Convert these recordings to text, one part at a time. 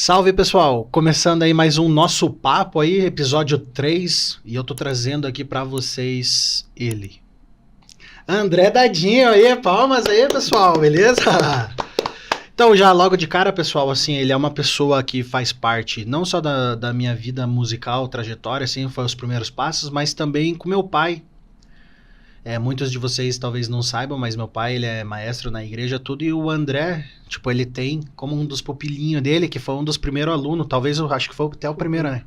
Salve pessoal, começando aí mais um nosso papo aí, episódio 3, e eu tô trazendo aqui pra vocês ele. André Dadinho aí, palmas aí pessoal, beleza? Então já logo de cara pessoal, assim, ele é uma pessoa que faz parte não só da minha vida musical, trajetória, assim, foi os primeiros passos, mas também com meu pai. Muitos de vocês talvez não saibam, mas meu pai, ele é maestro na igreja, tudo, e o André, tipo, ele tem como um dos pupilinhos dele, que foi um dos primeiros alunos, talvez eu acho que foi até o primeiro, né?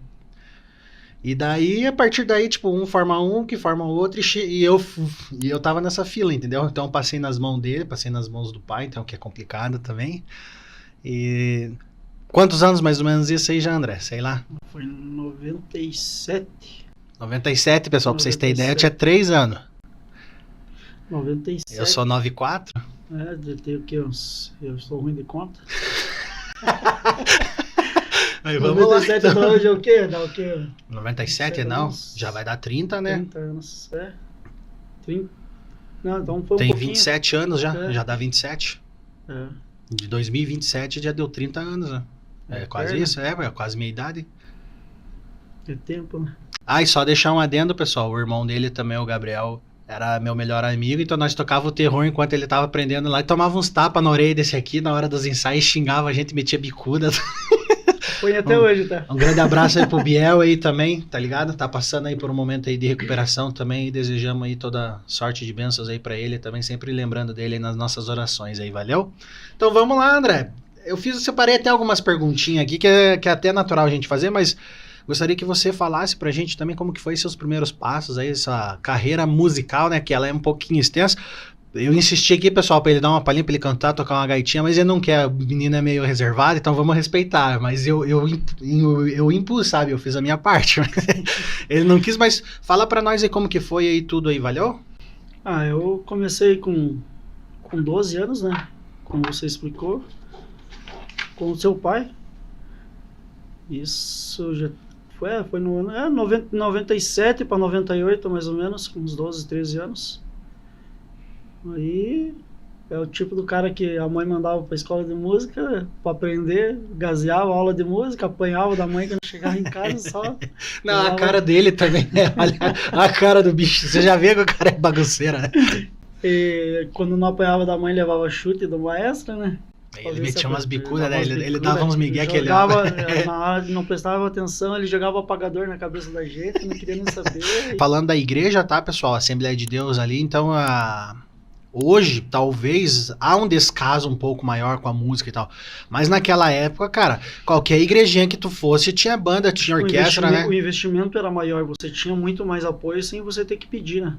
E daí, a partir daí, tipo, um forma um, que forma o outro, e eu tava nessa fila, entendeu? Então eu passei nas mãos dele, passei nas mãos do pai, então que é complicado também. E quantos anos mais ou menos isso aí já, André? Sei lá. Foi em 97. 97, pessoal, pra vocês terem ideia, eu tinha 3 anos. 97. Eu sou 94. Eu tenho o quê? Eu sou ruim de conta. Aí vamos 97 lá, então. hoje é o quê? Dá o quê? 97 não, anos. já vai dar 30, né? 30 anos. 30. Não, então foi um Tem pouquinho. 27 anos já, É. já dá 27. É. De 2027 já deu 30 anos, né? É quase perna. isso, é quase minha idade. É tempo, né? Ah, e só deixar um adendo, pessoal, o irmão dele também, o Gabriel, era meu melhor amigo, então nós tocava o terror enquanto ele tava aprendendo lá e tomava uns tapas na orelha desse aqui, na hora dos ensaios, xingava a gente, metia bicuda. Foi até hoje, tá? Um grande abraço aí pro Biel aí também, tá ligado? Tá passando aí por um momento aí de recuperação também e desejamos aí toda sorte de bênçãos aí pra ele também, sempre lembrando dele aí nas nossas orações aí, valeu? Então vamos lá, André. Eu separei até algumas perguntinhas aqui que é até natural a gente fazer, mas gostaria que você falasse pra gente também como que foi seus primeiros passos aí, essa carreira musical, né, que ela é um pouquinho extensa. Eu insisti aqui, pessoal, pra ele dar uma palhinha, pra ele cantar, tocar uma gaitinha, mas ele não quer, o menino é meio reservado, então vamos respeitar. Mas eu impus, sabe? Eu fiz a minha parte. Ele não quis, mas fala pra nós aí como que foi aí tudo aí, valeu? Eu comecei com 12 anos, né? Como você explicou. Com o seu pai. Isso já foi no ano 97 para 98, mais ou menos, com uns 12, 13 anos. Aí é o tipo do cara que a mãe mandava pra escola de música pra aprender, gazeava a aula de música, apanhava da mãe quando chegava em casa só. Não, a cara dele também, né? Olha a cara do bicho. Você já vê que o cara é bagunceiro, né? E quando não apanhava da mãe, levava chute do maestro, né? Ele metia umas bicudas, né? Dava umas Ele bicudas, dava uns migué que ele... jogava, na hora de não prestava atenção, ele jogava apagador na cabeça da gente, não queria nem saber. Falando da igreja, tá, pessoal? Assembleia de Deus ali, então hoje, talvez, há um descaso um pouco maior com a música e tal. Mas naquela época, cara, qualquer igrejinha que tu fosse, tinha banda, tinha orquestra, né? O investimento era maior, você tinha muito mais apoio sem você ter que pedir, né?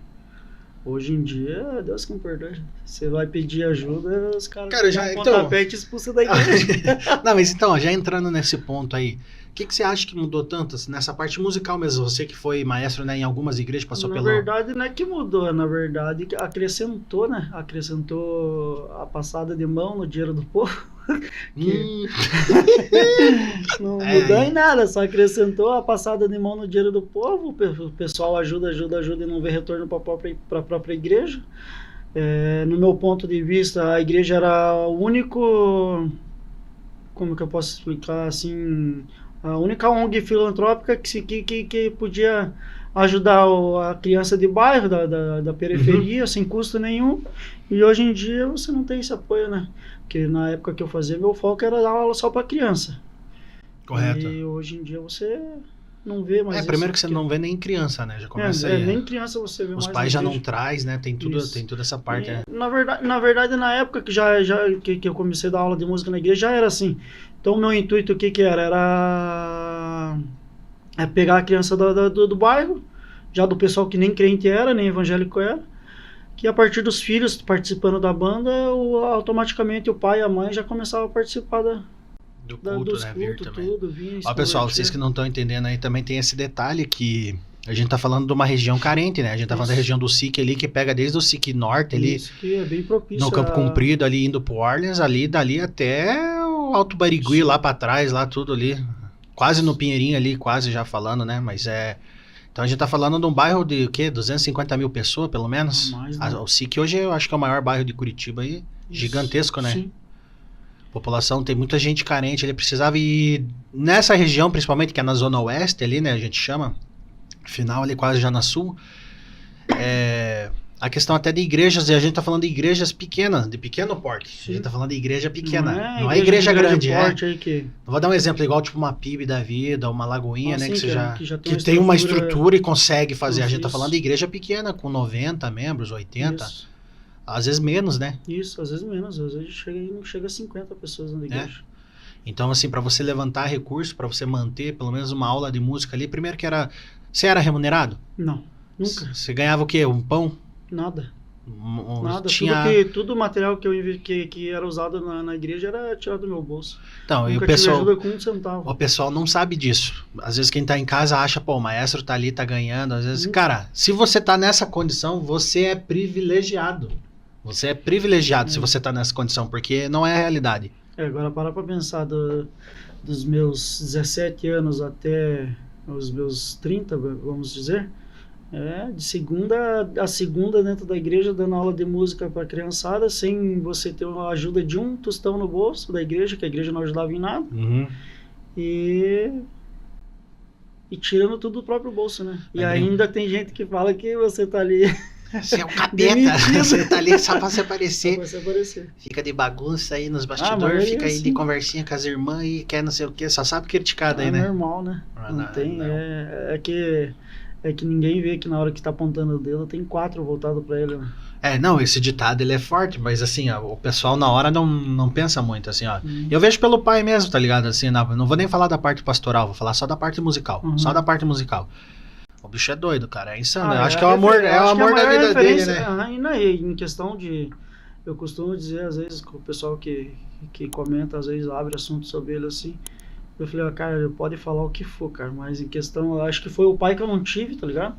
Hoje em dia, Deus que me perdoe. Você vai pedir ajuda, os caras já, pontapé e te expulsam da igreja. Não, mas então, já entrando nesse ponto aí, o que você acha que mudou tanto assim, nessa parte musical mesmo? Você que foi maestro, né, em algumas igrejas, passou Na pelo... verdade, não é que mudou, na verdade, acrescentou, né? Acrescentou a passada de mão no dinheiro do povo. Não mudou em nada, só acrescentou a passada de mão no dinheiro do povo. O pessoal ajuda e não vê retorno para a própria igreja. No meu ponto de vista, a igreja era o único, como que eu posso explicar assim, a única ONG filantrópica que podia ajudar a criança de bairro, da periferia, sem custo nenhum. E hoje em dia você não tem esse apoio, né? Porque na época que eu fazia, meu foco era dar aula só para criança. Correto. E hoje em dia você não vê mais primeiro que você não vê nem criança, né? Já começa aí. Nem criança você vê mais. Os pais já não traz, né? Tem toda essa parte, né? Na verdade, na época que eu comecei a dar aula de música na igreja, já era assim. Então, o meu intuito, o que era? Era pegar a criança do bairro, já do pessoal que nem crente era, nem evangélico era, que a partir dos filhos participando da banda, automaticamente o pai e a mãe já começavam a participar do culto, dos né? cultos, tudo, Ó, pessoal, vocês que não estão entendendo aí, também tem esse detalhe que a gente tá falando de uma região carente, né? A gente tá falando da região do SIC ali, que pega desde o SIC Norte ali, isso que é bem propício no Campo Comprido ali, indo pro Orleans, ali, dali até o Alto Barigui, lá pra trás, lá tudo ali, quase no Pinheirinho ali, quase já falando, né? Mas então a gente tá falando de um bairro de, o quê? 250 mil pessoas, pelo menos? Mais, né? O SIC hoje eu acho que é o maior bairro de Curitiba aí, gigantesco, né? Sim. População, tem muita gente carente, ele precisava ir nessa região, principalmente, que é na zona oeste ali, né, a gente chama, final ali quase já na sul, a questão até de igrejas, e a gente tá falando de igrejas pequenas, de pequeno porte, Sim. a gente tá falando de igreja pequena, não é igreja igreja grande, porte aí que... Não vou dar um exemplo igual tipo uma PIB da vida, uma Lagoinha, né, sim, que tem uma estrutura e consegue fazer, a gente tá falando de igreja pequena, com 90 membros, 80, Isso. às vezes menos, né? Isso, às vezes menos, às vezes não chega a 50 pessoas na igreja. Então, assim, para você levantar recursos, para você manter pelo menos uma aula de música ali, primeiro que era... Você era remunerado? Não, nunca. Você ganhava o quê? Um pão? Nada. Nada. Tinha... Tudo o material que era usado na igreja era tirado do meu bolso. Então, nunca e o pessoal... tive ajuda com um centavo. O pessoal não sabe disso. Às vezes quem tá em casa acha, pô, o maestro tá ali, tá ganhando. Às vezes, cara, se você tá nessa condição, você é privilegiado. Você é privilegiado se você tá nessa condição, porque não é a realidade. Agora para pra pensar dos meus 17 anos até os meus 30, vamos dizer, de segunda a segunda dentro da igreja, dando aula de música para criançada, sem você ter a ajuda de um tostão no bolso da igreja, que a igreja não ajudava em nada, e tirando tudo do próprio bolso, né? E ainda tem gente que fala que você tá ali... Você é um capeta, você tá ali só pra se aparecer. Só pra se aparecer. Fica de bagunça aí nos bastidores, fica aí assim, de conversinha com as irmãs e quer não sei o que, só sabe criticar daí, né? É normal, né? Não tem, não. É que ninguém vê que na hora que tá apontando o dedo tem 4 voltado pra ele, né? Não, esse ditado ele é forte, mas assim, ó, o pessoal na hora não pensa muito, assim, ó. Eu vejo pelo pai mesmo, tá ligado? Assim, não vou nem falar da parte pastoral, vou falar só da parte musical, só da parte musical. O bicho é doido, cara, é insano. Eu acho que é o amor da vida dele, né? Em questão de... Eu costumo dizer, às vezes, com o pessoal que comenta, às vezes abre assunto sobre ele, assim. Eu falei, cara, pode falar o que for, cara, mas em questão, eu acho que foi o pai que eu não tive, tá ligado?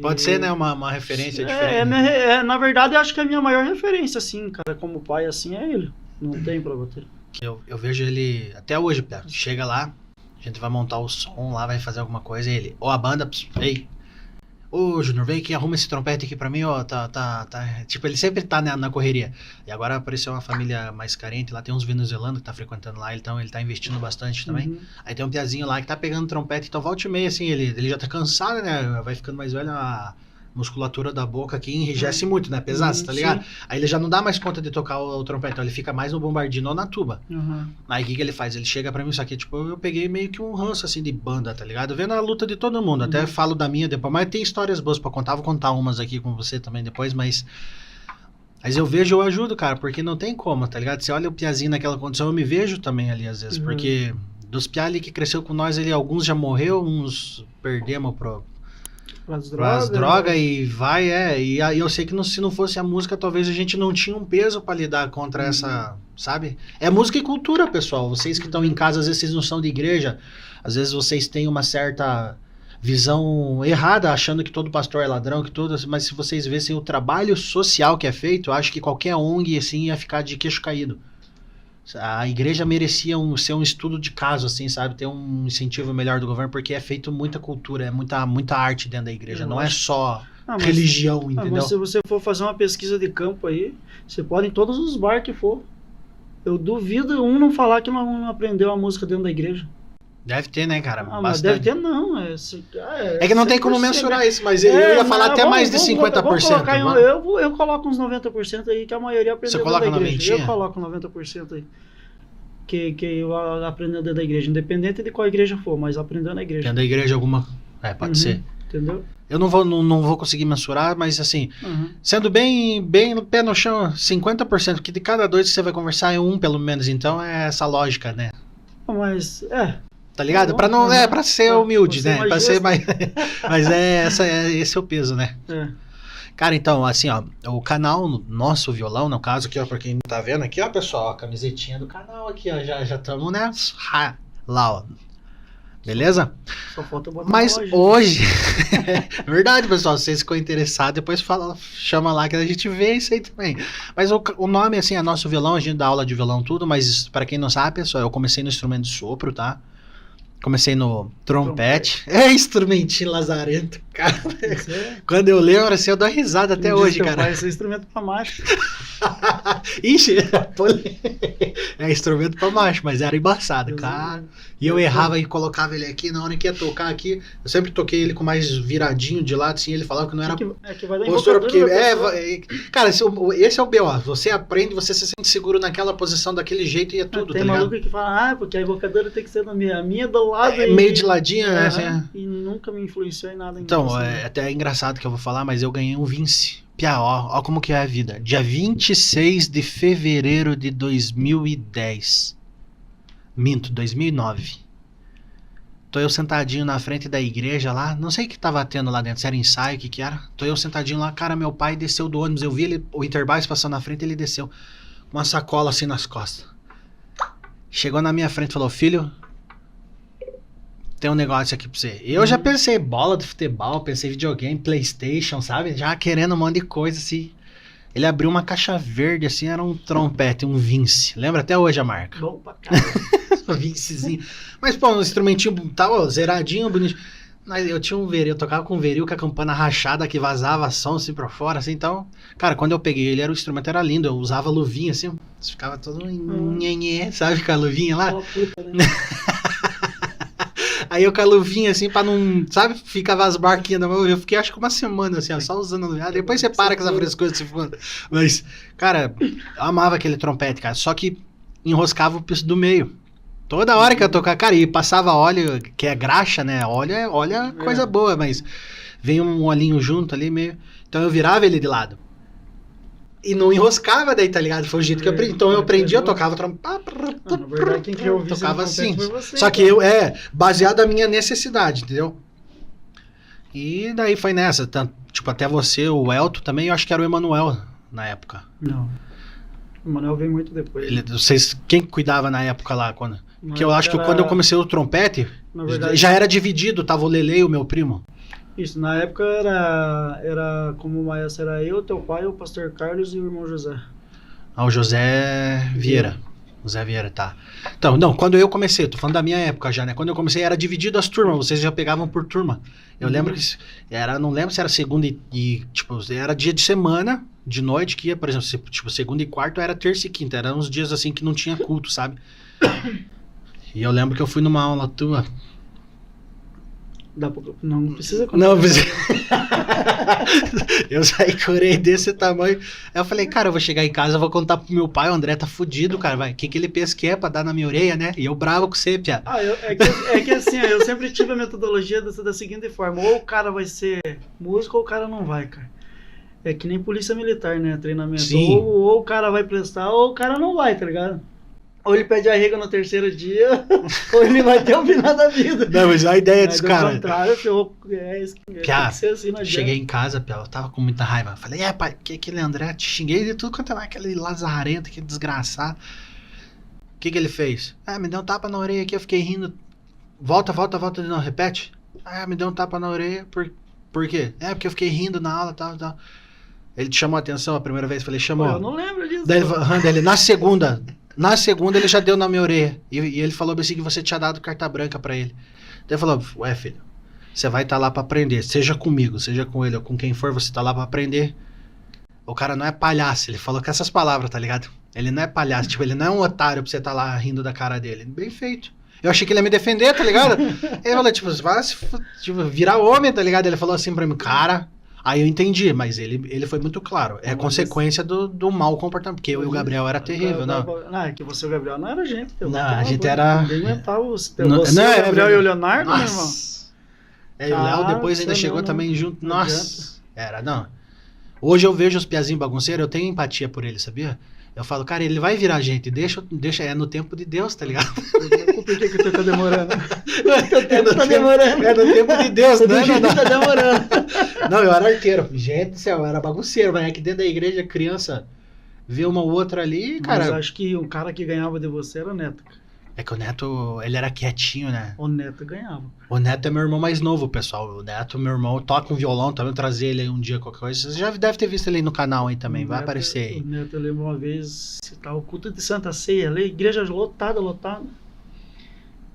Pode ser, né, uma referência diferente. Na verdade, eu acho que a minha maior referência, assim, cara, como pai, assim, é ele. Não tem pra bater. Eu vejo ele, até hoje, chega lá, a gente vai montar o som lá, vai fazer alguma coisa, e ele, a banda, ei, Júnior, vem aqui, arruma esse trompete aqui pra mim, tá. Tipo, ele sempre tá na correria. E agora apareceu uma família mais carente, lá tem uns venezuelanos que tá frequentando lá, então ele tá investindo bastante também. Aí tem um piazinho lá que tá pegando trompete, então volta e meia, assim, ele já tá cansado, né, vai ficando mais velho, a musculatura da boca aqui enrijece muito, né, pesado, tá ligado? Sim. Aí ele já não dá mais conta de tocar o trompete, então ele fica mais no bombardino ou na tuba. Aí o que ele faz? Ele chega pra mim, isso aqui, tipo, eu peguei meio que um ranço, assim, de banda, tá ligado? Vendo a luta de todo mundo, até falo da minha depois, mas tem histórias boas pra contar, vou contar umas aqui com você também depois, mas eu vejo, eu ajudo, cara, porque não tem como, tá ligado? Você olha o piazinho naquela condição, eu me vejo também ali, às vezes, porque dos piá ali que cresceu com nós, alguns já morreu, uns perdemos as drogas e vai, e eu sei que se não fosse a música, talvez a gente não tinha um peso pra lidar contra essa, sabe? É música e cultura, pessoal. Vocês que estão em casa, às vezes vocês não são de igreja, às vezes vocês têm uma certa visão errada, achando que todo pastor é ladrão, que tudo, mas se vocês vissem o trabalho social que é feito, eu acho que qualquer ONG, assim, ia ficar de queixo caído. A igreja merecia ser um estudo de caso, assim, sabe? Ter um incentivo melhor do governo, porque é feito muita cultura, é muita arte dentro da igreja, não é só religião, entendeu? Mas se você for fazer uma pesquisa de campo aí, você pode em todos os bar que for. Eu duvido não falar que não aprendeu a música dentro da igreja. Deve ter, né, cara? Mas deve ter, não. É que não tem como mensurar isso, mas eu ia falar até mais de 50%. Eu coloco uns 90% aí, que a maioria aprendeu dentro da igreja. Você coloca 90%? Eu coloco 90% aí. Que aprendeu dentro da igreja, independente de qual igreja for, mas aprendeu na igreja. Dentro da igreja alguma... pode ser. Entendeu? Eu não vou conseguir mensurar, mas assim, sendo bem pé no chão, 50%, porque de cada 2 que você vai conversar é um, pelo menos, então é essa lógica, né? Mas, tá ligado? Pra não, pra ser humilde, né? Pra ser mais... Mas esse é o peso, né? Cara, então, assim, ó, o canal, nosso violão, no caso aqui, ó, pra quem não tá vendo aqui, ó, pessoal, a camisetinha do canal aqui, ó, já estamos, né? Lá, ó. Beleza? Só falta botar mas hoje... Verdade, pessoal, se vocês ficou interessado, depois chama lá que a gente vê isso aí também. Mas o nome, assim, é nosso violão, a gente dá aula de violão tudo, mas pra quem não sabe, pessoal, eu comecei no instrumento de sopro, tá? Comecei no trompete. É instrumentinho lazarento, cara. Você Quando eu lembro, assim, eu dou risada até hoje, cara. Esse é instrumento pra macho. Ixi, é instrumento pra macho, mas era embaçado, cara. E eu errava e colocava ele aqui, na hora que ia tocar aqui, eu sempre toquei ele com mais viradinho de lado, assim, ele falava que não era que vai dar postura, porque porque cara, esse é o B.O. Você aprende, você se sente seguro naquela posição, daquele jeito e é tudo, tem tá ligado? maluco que fala, porque a invocadora tem que ser a minha do lado. Meio de ladinho, né? Assim, E nunca me influenciou em nada. Então, é até engraçado que eu vou falar, mas eu ganhei um Vince. Piá, ó como que é a vida. Dia 26 de fevereiro de 2010. Minto, 2009. Tô eu sentadinho na frente da igreja lá, não sei o que tava tendo lá dentro, se era ensaio, o que era. Tô eu sentadinho lá, cara, meu pai desceu do ônibus, eu vi ele, o Interbike passando na frente, ele desceu com uma sacola assim nas costas. Chegou na minha frente e falou, filho, tem um negócio aqui pra você. Eu já pensei bola de futebol, pensei videogame, PlayStation, sabe? Já querendo um monte de coisa assim. Ele abriu uma caixa verde assim, era um trompete, um Vince. Lembra até hoje a marca? Bom pra caralho. Um Vincezinho. Mas, pô, um instrumentinho tal, zeradinho, bonito. Mas eu tinha um veril, eu tocava com um veril com a campana rachada que vazava som assim pra fora, assim, então... Cara, quando eu peguei ele, o instrumento era lindo, eu usava luvinha assim, ficava todo nhenhê, sabe, com a luvinha lá? Puta, né? Aí eu com a luvinha assim pra não, sabe, ficava as barquinhas na mão, eu fiquei acho que uma semana assim, ó, só usando a luvinha. Depois você para com essa frescura, você fica... Mas, cara, eu amava aquele trompete, cara, só que enroscava o piso do meio. Toda hora que eu tocava, cara, e passava óleo, que é graxa, né? Óleo é coisa boa, mas vem um olhinho junto ali meio. Então eu virava ele de lado. E não enroscava daí, tá ligado? Foi o jeito que eu aprendi. Então eu aprendi, eu tocava trompete. Na verdade, quem criou o tocava assim. foi você, Só que eu, baseado na minha necessidade, entendeu? E daí foi nessa. Tipo, até você, o Elton também, eu acho que era o Emanuel na época. Não. O Emanuel veio muito depois. Vocês, quem cuidava na época lá? Porque eu acho que quando eu comecei o trompete, na verdade, já era dividido, tava o Lele e o meu primo. Isso, na época era como o maestro era eu, teu pai, o pastor Carlos e o irmão José. Ah, o José Vieira. José Vieira, tá. Então, não, quando eu comecei, tô falando da minha época já, né? Quando eu comecei era dividido as turmas, vocês já pegavam por turma. Eu lembro que não lembro se era segunda e tipo, era dia de semana, de noite, que ia, por exemplo, tipo, segunda e quarta era terça e quinta, eram uns dias assim que não tinha culto, sabe? E eu lembro que eu fui numa aula tua. Não precisa contar. Não precisa. Eu saí curei desse tamanho. Aí eu falei, cara, eu vou chegar em casa, eu vou contar pro meu pai, o André tá fudido, cara, vai. O que ele pensa que é pra dar na minha orelha, né? E eu bravo com você, piá. É que assim, eu sempre tive a metodologia da seguinte forma: ou o cara vai ser músico ou o cara não vai, cara. É que nem polícia militar, né? Treinamento. Sim. Ou o cara vai prestar ou o cara não vai, tá ligado? Ou ele pede arrego no terceiro dia, ou ele vai ter o final da vida. Não, mas a ideia dos caras. Ao contrário, tem que ser assim, não cheguei em casa, Pia, eu tava com muita raiva. Falei, pai, que aquele André, te xinguei de tudo quanto é aquele lazarento, aquele desgraçado. O que ele fez? Me deu um tapa na orelha aqui, eu fiquei rindo. Volta de novo, repete. Me deu um tapa na orelha, por quê? Porque eu fiquei rindo na aula, tal. Ele te chamou a atenção a primeira vez? Falei, chamou. Eu não lembro disso. Daí ele, na segunda ele já deu na minha orelha. E ele falou assim que você tinha dado carta branca pra ele. Daí ele falou, filho, você vai estar lá pra aprender. Seja comigo, seja com ele ou com quem for, você tá lá pra aprender. O cara não é palhaço. Ele falou com essas palavras, tá ligado? Ele não é palhaço. Tipo, ele não é um otário pra você estar lá rindo da cara dele. Bem feito. Eu achei que ele ia me defender, tá ligado? Ele falou, tipo, vai virar homem, tá ligado? Ele falou assim pra mim, cara... Aí eu entendi, mas ele foi muito claro. É consequência do mau comportamento, porque eu e o Gabriel era terrível, não? Não, é que você e o Gabriel não era gente. Não, a gente era... Ninguém aguentava você, o Gabriel e o Leonardo, meu irmão. E o Léo depois ainda chegou também junto. Nossa, não. Hoje eu vejo os piazinhos bagunceiros, eu tenho empatia por ele, sabia? Eu falo, cara, ele vai virar gente, deixa, é no tempo de Deus, tá ligado? Por que o teu tá demorando? O tempo tá demorando. É no tempo de Deus, né? Tá demorando. Não, eu era arteiro. Gente do céu, eu era bagunceiro, mas é que dentro da igreja, criança vê uma ou outra ali, cara... Mas acho que o cara que ganhava de você era o Neto. É que o Neto, ele era quietinho, né? O Neto ganhava. O Neto é meu irmão mais novo, pessoal. O Neto, meu irmão, toca um violão, também trazer ele aí um dia, qualquer coisa. Você já deve ter visto ele aí no canal aí também, vai aparecer aí. O Neto, eu lembro uma vez, o culto de Santa Ceia ali, igreja lotada.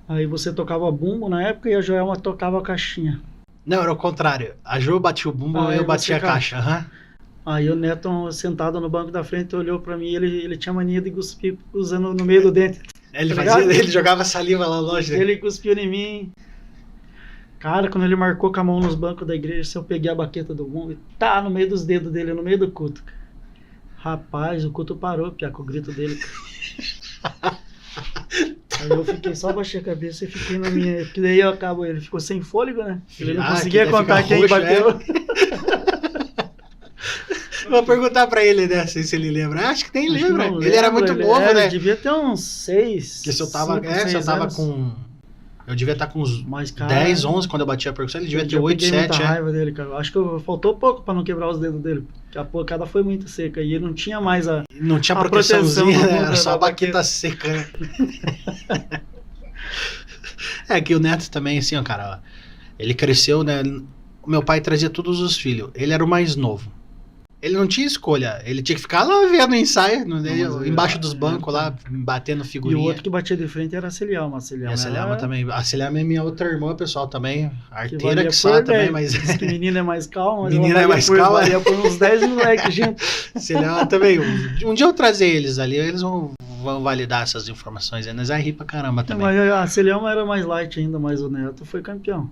Aí você tocava bumbo na época e a Joelma tocava a caixinha. Não, era o contrário. A Jo batia o bumbo e eu batia a caixa. Uhum. Aí o Neto, sentado no banco da frente, olhou pra mim e ele tinha mania de cuspir usando no meio do dente. Ele jogava saliva lá longe. Ele cuspiu em mim. Cara, quando ele marcou com a mão nos bancos da igreja, eu peguei a baqueta do bumbo e tá no meio dos dedos dele, no meio do culto. Rapaz, o culto parou, piá, com o grito dele. Aí eu fiquei só, baixei a cabeça e fiquei na minha. Porque daí eu acabo, ele ficou sem fôlego, né? Ele não conseguia contar quem roxo, bateu. Vou perguntar pra ele, né? Se ele lembra. Acho que nem lembra. Ele era muito novo, né? Ele devia ter uns 6. Porque se eu tava com. Eu devia estar com uns 10, 11 quando eu batia a percussão. Ele devia ter 8, 7. Muita raiva dele, cara. Acho que faltou pouco pra não quebrar os dedos dele. Porque a porcada foi muito seca. E ele não tinha mais a. Não tinha proteçãozinha, né? Era só a baqueta seca, né? É que o Neto também, assim, ó, cara. Ele cresceu, né? O meu pai trazia todos os filhos. Ele era o mais novo. Ele não tinha escolha, ele tinha que ficar lá vendo o ensaio, embaixo dos bancos lá, batendo figurinha. E o outro que batia de frente era a Celialma. A Celialma também. A Celialma é minha outra irmã, pessoal, também. Arteira que só também, mas... Diz que menina é mais calma. Menina é mais calma. Valia por uns 10 moleques, gente. Celialma também. Um dia eu trazer eles ali, eles vão validar essas informações. Nós vai rir pra caramba também. Mas a Celialma era mais light ainda, mas o Neto foi campeão.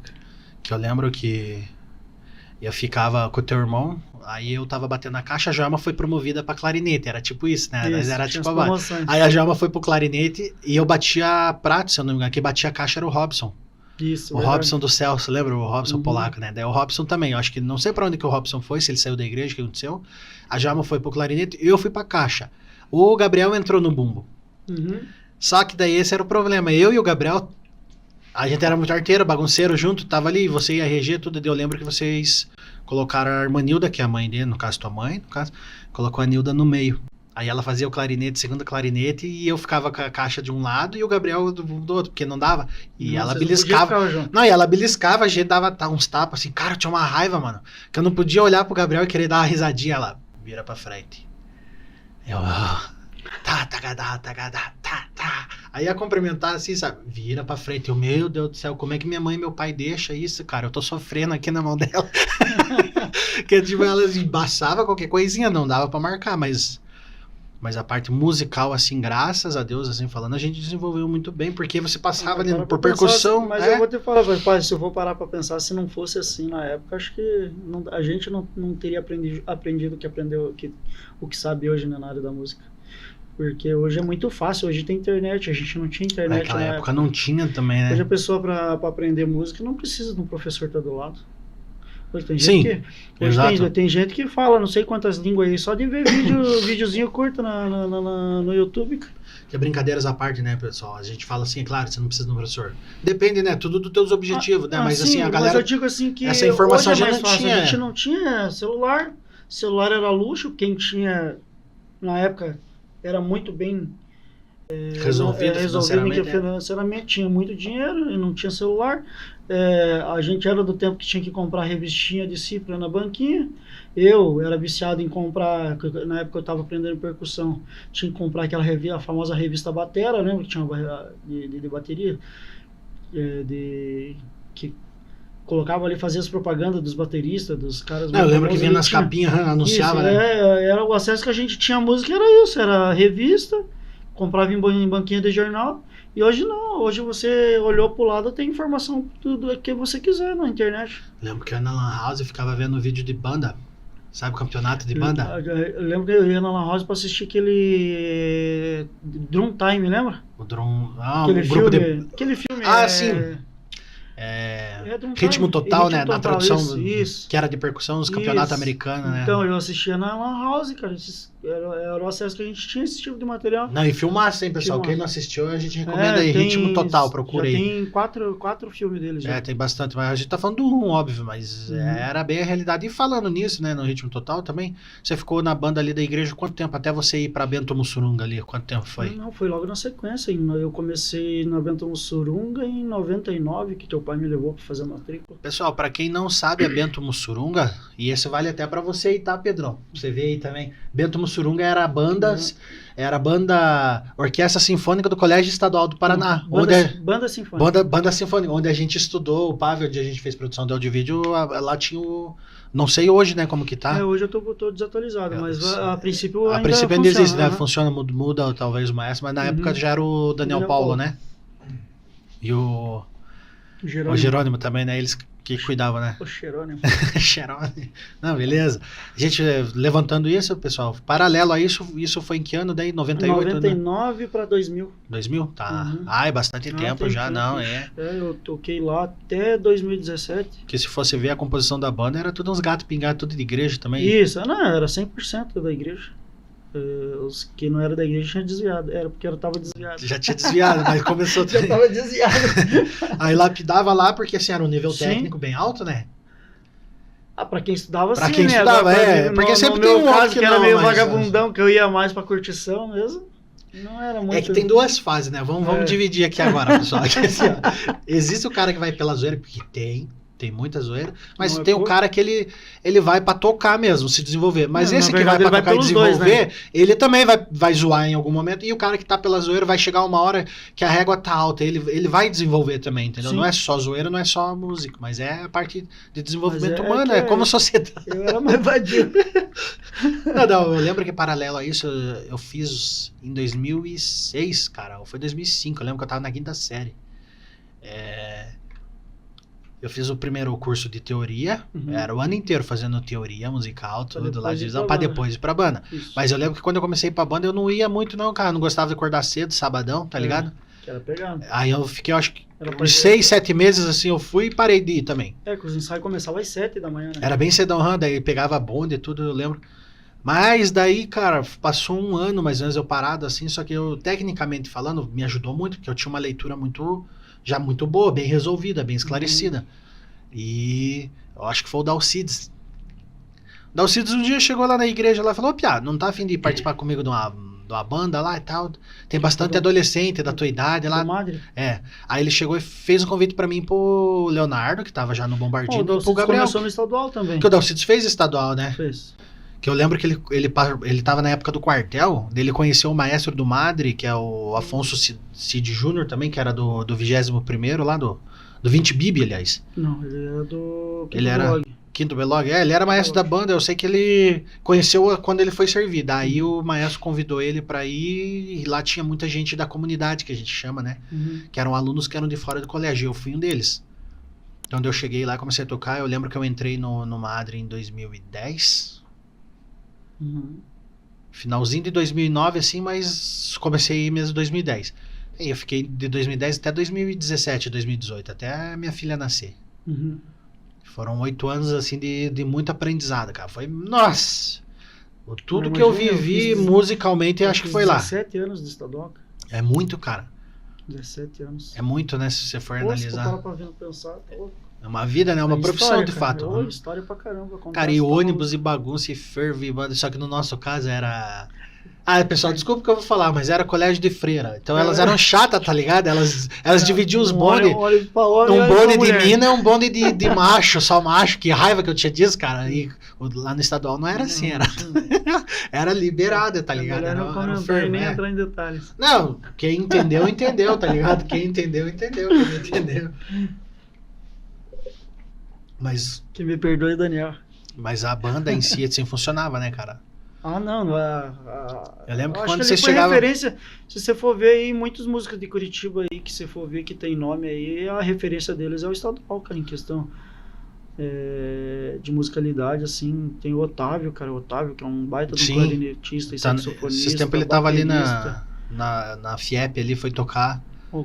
Que eu lembro que eu ficava com o teu irmão, aí eu tava batendo na caixa, a Joelma foi promovida pra clarinete, era tipo isso, né? Isso, era tipo aí a Joelma foi pro clarinete e eu batia prato, se eu não me engano, quem batia a caixa era o Robson. Isso, o verdade. Robson do Celso, lembra? O Robson polaco, né? Daí o Robson também, eu acho que não sei pra onde que o Robson foi, se ele saiu da igreja, o que aconteceu. A Joelma foi pro clarinete e eu fui pra caixa. O Gabriel entrou no bumbo. Só que daí esse era o problema, eu e o Gabriel, a gente era muito arteiro, bagunceiro junto, tava ali, você ia reger tudo, eu lembro que vocês colocaram a irmã Nilda, que é a mãe dele, no caso tua mãe, no caso, colocou a Nilda no meio. Aí ela fazia o clarinete, segundo clarinete, e eu ficava com a caixa de um lado e o Gabriel do outro, porque não dava. E ela beliscava. Não, e ela beliscava, a gente dava uns tapas assim, cara, eu tinha uma raiva, mano, que eu não podia olhar pro Gabriel e querer dar uma risadinha, ela vira pra frente. Eu... tá. Aí ia cumprimentar assim, sabe? Vira pra frente. Eu, meu Deus do céu, como é que minha mãe e meu pai deixam isso, cara? Eu tô sofrendo aqui na mão dela. Que tipo, elas embaçavam qualquer coisinha, não dava pra marcar, mas a parte musical, assim, graças a Deus, assim, falando, a gente desenvolveu muito bem, porque você passava ali por percussão. Assim, mas eu vou te falar, pai, se eu vou parar pra pensar, se não fosse assim na época, acho que a gente não teria aprendido o que aprendeu, o que sabe hoje, né, na área da música. Porque hoje é muito fácil, hoje tem internet, a gente não tinha internet. Naquela época não tinha também, né? Hoje a pessoa para aprender música não precisa de um professor estar do lado. Hoje tem gente tem gente que fala não sei quantas línguas aí, só de ver videozinho curto no YouTube. Que é brincadeiras à parte, né, pessoal? A gente fala assim, é claro, você não precisa de um professor. Depende, né, tudo dos teus objetivos, né? Mas assim, a galera... Mas eu digo assim que essa informação já não fácil. tinha. A gente não tinha celular. Celular era luxo, quem tinha na época... era muito bem resolvido financeiramente, tinha muito dinheiro e não tinha celular. A gente era do tempo que tinha que comprar revistinha de cifra na banquinha. Eu era viciado em comprar, na época eu estava aprendendo percussão, tinha que comprar aquela revista, a famosa revista Batera, lembra que tinha uma de bateria, que colocava ali, fazia as propagandas dos bateristas, dos caras... eu lembro que vinha nas capinhas, anunciava, isso, né? Era o acesso que a gente tinha à música, era isso, era revista, comprava em banquinha de jornal, e hoje não, hoje você olhou pro lado, tem informação tudo que você quiser na internet. Lembro que eu ia na Lan House e ficava vendo vídeo de banda, sabe, o campeonato de banda? Eu lembro que eu ia na Lan House pra assistir aquele Drum Time, lembra? O Drum... Aquele filme... sim! Ritmo Total, né? Na tradução, isso. Que era de percussão dos campeonatos americanos, né? Então, eu assistia na Lan House, cara. Era o acesso que a gente tinha, esse tipo de material. Não, e filmasse, hein, pessoal? Quem não assistiu, a gente recomenda aí. Ritmo Total, procura aí. Tem quatro filmes deles já. Tem bastante, mas a gente tá falando do 1, óbvio, mas era bem a realidade. E falando nisso, né, no Ritmo Total também, você ficou na banda ali da igreja quanto tempo? Até você ir pra Bento Mussurunga ali, quanto tempo foi? Não, foi logo na sequência. Eu comecei na Bento Mussurunga em 99, que eu pai me levou para fazer a matrícula. Pessoal, pra quem não sabe, a Bento Mussurunga, e esse vale até pra você aí, tá, Pedrão? Você vê aí também. Bento Mussurunga era a banda, Orquestra Sinfônica do Colégio Estadual do Paraná. Banda Sinfônica. Banda Sinfônica, onde a gente estudou, o Pavel, onde a gente fez produção de áudio e vídeo, lá tinha o... Não sei hoje, né, como que tá. Hoje eu tô desatualizado, mas a princípio ainda existe, né? Funciona, muda talvez o maestro, mas na época já era o Daniel Paulo, né? E o Jerônimo também, né? Eles que cuidavam, né? O Jerônimo. Jerônimo. Não, beleza. A gente levantando isso, pessoal, paralelo a isso foi em que ano daí? 98, 99 né? Para 2000. 2000? Tá. É bastante tempo já, não, é. Eu toquei lá até 2017. Que se fosse ver a composição da banda, era tudo uns gatos pingados, tudo de igreja também. Isso, não, era 100% da igreja. Os que não eram da igreja tinham desviado. Era porque eu tava desviado. Já tinha desviado, mas começou... Já tava desviado. Aí lapidava lá, porque assim, era um nível técnico bem alto, né? Pra quem estudava, pra sim, quem estudava, porque sempre tem um caso que era meio vagabundão, que eu ia mais pra curtição mesmo. Não era muito... É que tem duas fases, né? Vamos dividir aqui agora, pessoal. Aqui, assim, existe o cara que vai pela zoeira, porque tem muita zoeira, mas tem o cara que ele vai pra tocar mesmo, se desenvolver. Mas esse que vai pra tocar e desenvolver, dois, né? Ele também vai zoar em algum momento, e o cara que tá pela zoeira vai chegar uma hora que a régua tá alta, ele vai desenvolver também, entendeu? Sim. Não é só zoeira, não é só música, mas é a parte de desenvolvimento humano, é como sociedade. Eu era mais vadio. Não, eu lembro que paralelo a isso, eu fiz em 2006, cara, ou foi 2005, eu lembro que eu tava na 5ª série. Eu fiz o primeiro curso de teoria, era o ano inteiro fazendo teoria musical, tudo lá de visão, pra depois ir pra banda. Isso. Mas eu lembro que quando eu comecei pra banda, eu não ia muito não, cara, não gostava de acordar cedo, sabadão, tá ligado? Que era pegado. Aí eu fiquei, acho que uns 6, 7 meses assim, eu fui e parei de ir também. Que os ensaios começavam às 7 da manhã, né? Era bem cedão, daí pegava bonde e tudo, eu lembro. Mas daí, cara, passou um ano mais ou menos eu parado assim, só que eu, tecnicamente falando, me ajudou muito, porque eu tinha uma leitura muito boa, bem resolvida, bem esclarecida. E eu acho que foi o Dalcides. O Dalcides um dia chegou lá na igreja lá e falou: Piá, não tá a fim de participar comigo de uma banda lá e tal? Tem bastante adolescente da tua idade lá. Aí ele chegou e fez um convite pra mim pro Leonardo, que tava já no Bombardino, e pro Gabriel. Começou no estadual também. Que o Dalcides fez estadual, né? Fez. Que eu lembro que ele tava na época do quartel, ele conheceu o maestro do Madre, que é o Afonso Cid Júnior também, que era do 21º lá, do 20 Bibi, aliás. Não, ele era do Quinto Belog. Ele era maestro da banda, eu sei que ele conheceu quando ele foi servir, daí o maestro convidou ele pra ir, e lá tinha muita gente da comunidade, que a gente chama, né? Que eram alunos que eram de fora do colégio, eu fui um deles. Então, quando eu cheguei lá, comecei a tocar, eu lembro que eu entrei no Madre em 2010... Finalzinho de 2009, assim, mas comecei mesmo em 2010. E eu fiquei de 2010 até 2017, 2018, até a minha filha nascer. Foram 8 anos, assim, de muito aprendizado, cara. Foi, nossa! Tudo que eu vivi musicalmente, eu acho que foi lá. 17 anos de estadual. É muito, cara. 17 anos. É muito, né, se você for analisar. Se for pra pensar, tá louco. É uma vida, né? Uma profissão, de fato. História pra caramba. Cara, e ônibus e bagunça e ferve, só que no nosso caso era... pessoal, desculpa que eu vou falar, mas era colégio de freira. Então elas eram chatas, tá ligado? Elas dividiam os bondes. Um bonde de mina e um bonde de macho, só macho. Que raiva que eu tinha disso, cara. E lá no estadual não era assim, era liberada, tá ligado? Não nem entrar em detalhes. Não, quem entendeu, entendeu, tá ligado? Quem entendeu, entendeu. Quem não entendeu. Mas... Que me perdoe, Daniel. Mas a banda em si assim funcionava, né, cara? Não. Eu lembro que quando você chegava... referência, se você for ver aí, muitas músicas de Curitiba aí, que você for ver que tem nome aí, a referência deles é o estadual, cara, em questão de musicalidade, assim. Tem o Otávio, cara, que é um baita do clarinetista e saxofonista. Esse tempo ele tava ali na FIEP, ali, foi tocar.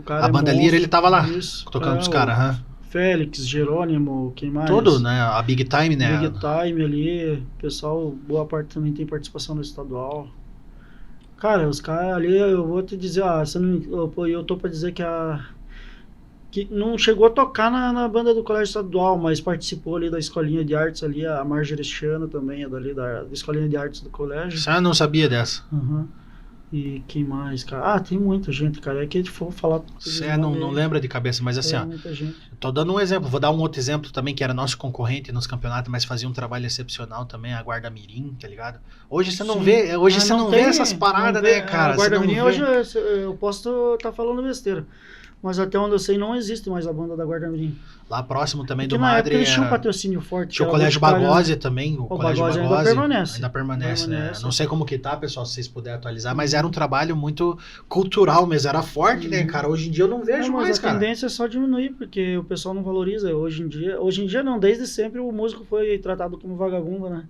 A banda Lira, ele tava lá, tocando com os caras, Félix, Jerônimo, quem mais? Tudo, né? A Big Time, né? Big Time ali, pessoal, boa parte também tem participação no estadual. Cara, os caras ali, eu vou te dizer, eu tô pra dizer que não chegou a tocar na banda do colégio estadual, mas participou ali da escolinha de artes ali, a Marjorie Chana também é dali da escolinha de artes do colégio. Você não sabia dessa? E quem mais, cara? Ah, tem muita gente, cara. É que a gente for falar... Você não lembra de cabeça, mas assim, ó, muita gente. tô dando um exemplo, vou dar um outro exemplo também, que era nosso concorrente nos campeonatos, mas fazia um trabalho excepcional também, a Guarda Mirim, tá ligado? Hoje você não vê, hoje você não vê essas paradas, né, cara? A Guarda Você não Mirim, vê. hoje eu posso estar falando besteira. Mas até onde eu sei, não existe mais a banda da Guarda Mirim. Lá próximo também Porque do na época Madre eles tinham um era... patrocínio forte. Tinha o que era Colégio Boticário, né? Bagose também, o Colégio Bagose Bagose ainda permanece. né? Não sei como que tá, pessoal, se vocês puderem atualizar, mas era um trabalho muito cultural mesmo, era forte, né, cara? Hoje em dia eu não vejo Mas mais, a cara. tendência é só diminuir, porque o pessoal não valoriza. Hoje em dia não, desde sempre o músico foi tratado como vagabundo, né?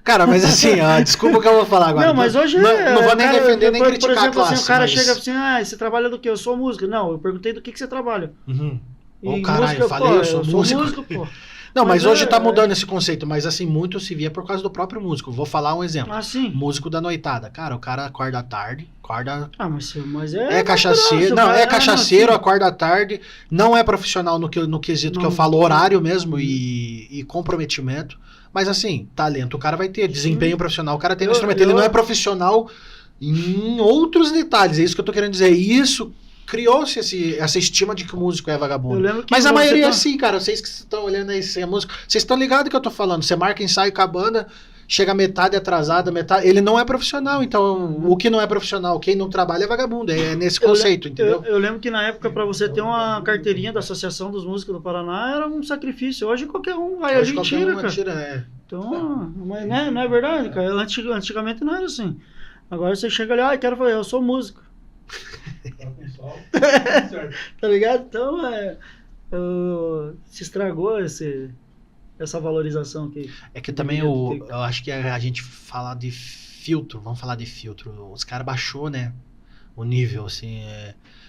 Cara, mas assim, ó, desculpa o que eu vou falar agora. Não, mas hoje não vou nem cara, defender nem criticar por exemplo, a classe. assim, o cara mas... chega assim, você trabalha do quê? Eu sou músico. Não, eu perguntei do que você trabalha. Uhum. E Ô, caralho, música, eu falei, eu sou músico. pô. Não, mas hoje tá é- mudando esse conceito, mas assim, muito se via por causa do próprio músico. Vou falar um exemplo. Ah, sim. Músico da noitada. Cara, o cara acorda à tarde, acorda... Ah, mas É cachaceiro, não, é cachaceiro, acorda à tarde, não é profissional no quesito que eu falo, horário mesmo e comprometimento. Mas assim, talento o cara vai ter, desempenho profissional o cara tem no instrumento. Ele não é profissional em outros detalhes, é isso que eu tô querendo dizer. Isso criou-se essa estima de que o músico é vagabundo. Mas a maioria é assim, cara. Vocês que estão olhando aí sem a música, vocês estão ligados que eu tô falando. Você marca ensaio com a banda, chega metade atrasada, metade. Ele não é profissional, então o que não é profissional, quem não trabalha é vagabundo. É nesse conceito, entendeu? Eu lembro que na época, para você ter uma carteirinha da Associação dos Músicos do Paraná, era um sacrifício. Hoje qualquer um vai ali e tira, cara. Então, mas não é verdade, cara. Antigamente não era assim. Agora você chega ali, quero fazer, eu sou músico. Tá ligado? Então, se estragou essa valorização aqui. É que também eu acho que a gente fala de filtro, vamos falar de filtro. Os caras baixou, né? O nível, assim.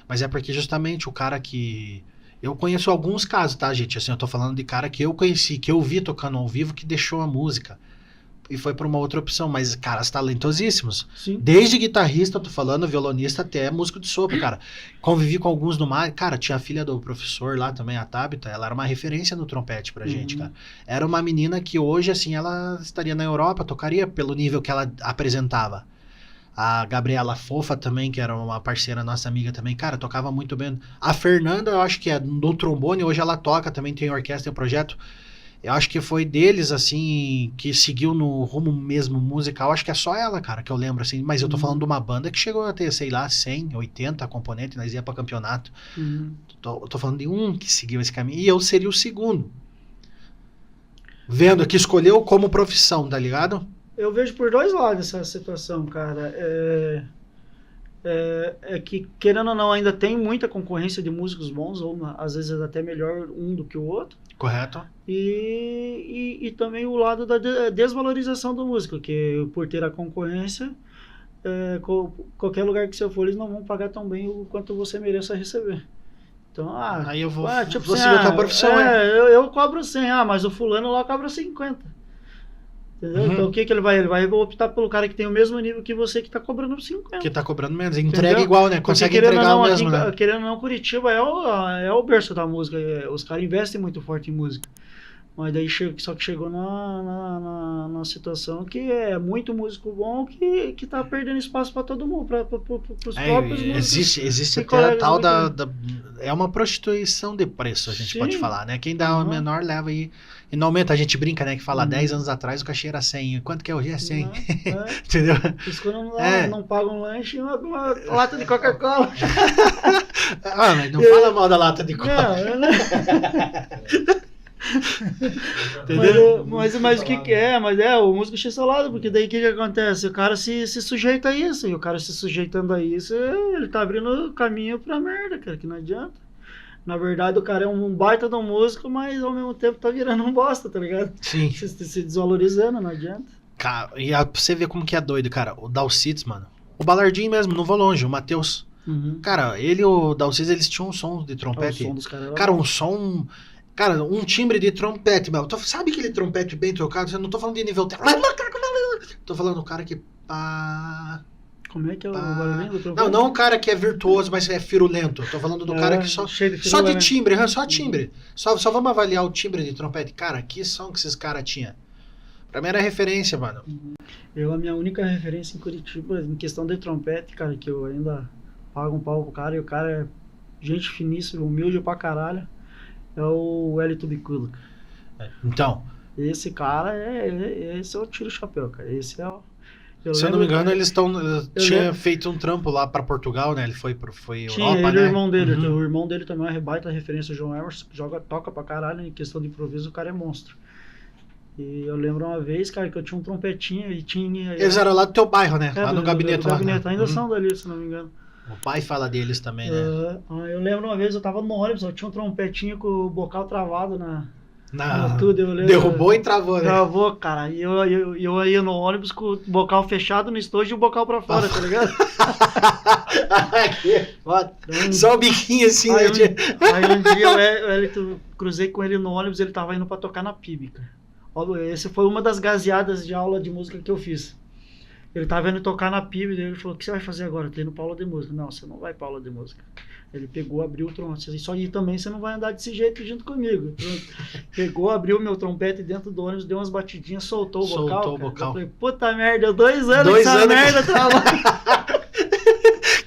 Mas é porque justamente o cara que... Eu conheço alguns casos, tá, gente? Assim, eu tô falando de cara que eu conheci, que eu vi tocando ao vivo, que deixou a música. E foi pra uma outra opção, mas caras talentosíssimos. Sim. Desde guitarrista, eu tô falando, violonista, até músico de sopro, cara. Convivi com alguns no mar. Cara, tinha a filha do professor lá também, a Tabita, ela era uma referência no trompete pra gente, cara. Era uma menina que hoje, assim, ela estaria na Europa, tocaria pelo nível que ela apresentava. A Gabriela Fofa também, que era uma parceira nossa amiga também, cara, tocava muito bem. A Fernanda, eu acho que é no trombone, hoje ela toca, também tem orquestra, tem um projeto. Eu acho que foi deles, assim, que seguiu no rumo mesmo musical. Acho que é só ela, cara, que eu lembro, assim. Mas eu tô falando de uma banda que chegou a ter, sei lá, 100, 80 componentes, nós ia pra campeonato. Tô falando de um que seguiu esse caminho. E eu seria o segundo. Vendo que escolheu como profissão, tá ligado? Eu vejo por dois lados essa situação, cara. É que, querendo ou não, ainda tem muita concorrência de músicos bons, ou às vezes até melhor um do que o outro. Correto. E também o lado da desvalorização do músico, que por ter a concorrência, qualquer lugar que você for, eles não vão pagar tão bem o quanto você mereça receber. Então, aí eu vou tipo seguir assim, a tua profissão, eu cobro 100, mas o fulano lá cobra 50. Entendeu? Então o que ele vai? Ele vai optar pelo cara que tem o mesmo nível que você, que tá cobrando 50. Que tá cobrando menos. Entrega igual, né? Consegue porque, entregar não, o mesmo, né? Querendo ou não, Curitiba é o berço da música. Os caras investem muito forte em música. Mas daí só que chegou na situação que é muito músico bom que tá perdendo espaço para todo mundo, para os próprios músicos. Existe até a tal é uma prostituição de preço, a gente pode falar, né? Quem dá o menor leva aí. E não aumenta, a gente brinca, né? Que fala 10 anos atrás o cachê era 100. Quanto que é hoje? É 100. Entendeu? Isso quando não paga um lanche e uma lata de Coca-Cola. Mas não fala mal da lata de Coca. Mas o que é? Mas o músico x-salado, porque daí o que acontece? O cara se sujeita a isso, e o cara se sujeitando a isso, ele tá abrindo caminho pra merda, cara, que não adianta. Na verdade, o cara é um baita de um músico, mas ao mesmo tempo tá virando um bosta, tá ligado? Sim. Se desvalorizando, não adianta. Cara, e pra você ver como que é doido, cara, o Dalcides, mano, o Balardinho mesmo, não vou longe, o Matheus. Cara, ele e o Dalcides, eles tinham um som de trompete. O som dos caras cara, um som... Cara, um timbre de trompete, meu. Sabe aquele trompete bem tocado? Eu não tô falando de nível... Tô falando do cara que... Como é que é o barulhinho do trompete? Não o cara que é virtuoso, mas é firulento. Tô falando do cara que só de timbre, só timbre. Só vamos avaliar o timbre de trompete. Cara, que som que esses caras tinham. Pra mim era referência, mano. A minha única referência em Curitiba, em questão de trompete, cara, que eu ainda pago um pau pro cara, e o cara é gente finíssima, humilde pra caralho, é o Wellington Bicudo. Então, Esse cara, esse eu tiro o chapéu, cara. Esse é o... se eu não me engano, eles tinham lembro. feito um trampo lá pra Portugal, né? Ele foi Tinha Europa, ele, né? o irmão dele. Uhum. O irmão dele também é uma rebaita referência, o João Emerson, toca pra caralho, em questão de improviso, o cara é monstro. E eu lembro uma vez, cara, que eu tinha um trompetinho e tinha... Eles eram lá do teu bairro, né? Lá no gabinete. Do gabinete, lá, né? ainda são dali, se não me engano. O pai fala deles também, né? Eu lembro uma vez, eu tava no ônibus, eu tinha um trompetinho com o bocal travado na Na... tudo. Eu lembro, Derrubou e travou, né? travou, cara. E eu ia no ônibus com o bocal fechado no estojo e o bocal pra fora, tá ligado? Só o biquinho assim, Aí, né? aí um dia eu cruzei com ele no ônibus, ele tava indo pra tocar na PIB, cara. Essa foi uma das gazeadas de aula de música que eu fiz. Ele tava indo tocar na PIB, e ele falou: o que você vai fazer agora? Eu tô indo pra aula de música. Não, você não vai pra aula de música. Ele pegou, abriu o trompete. Só aí também você não vai andar desse jeito junto comigo. Pegou, abriu meu trompete dentro do ônibus, deu umas batidinhas, soltou o bocal. Soltou o bocal. Eu falei: puta merda, deu 2 anos que essa merda travada.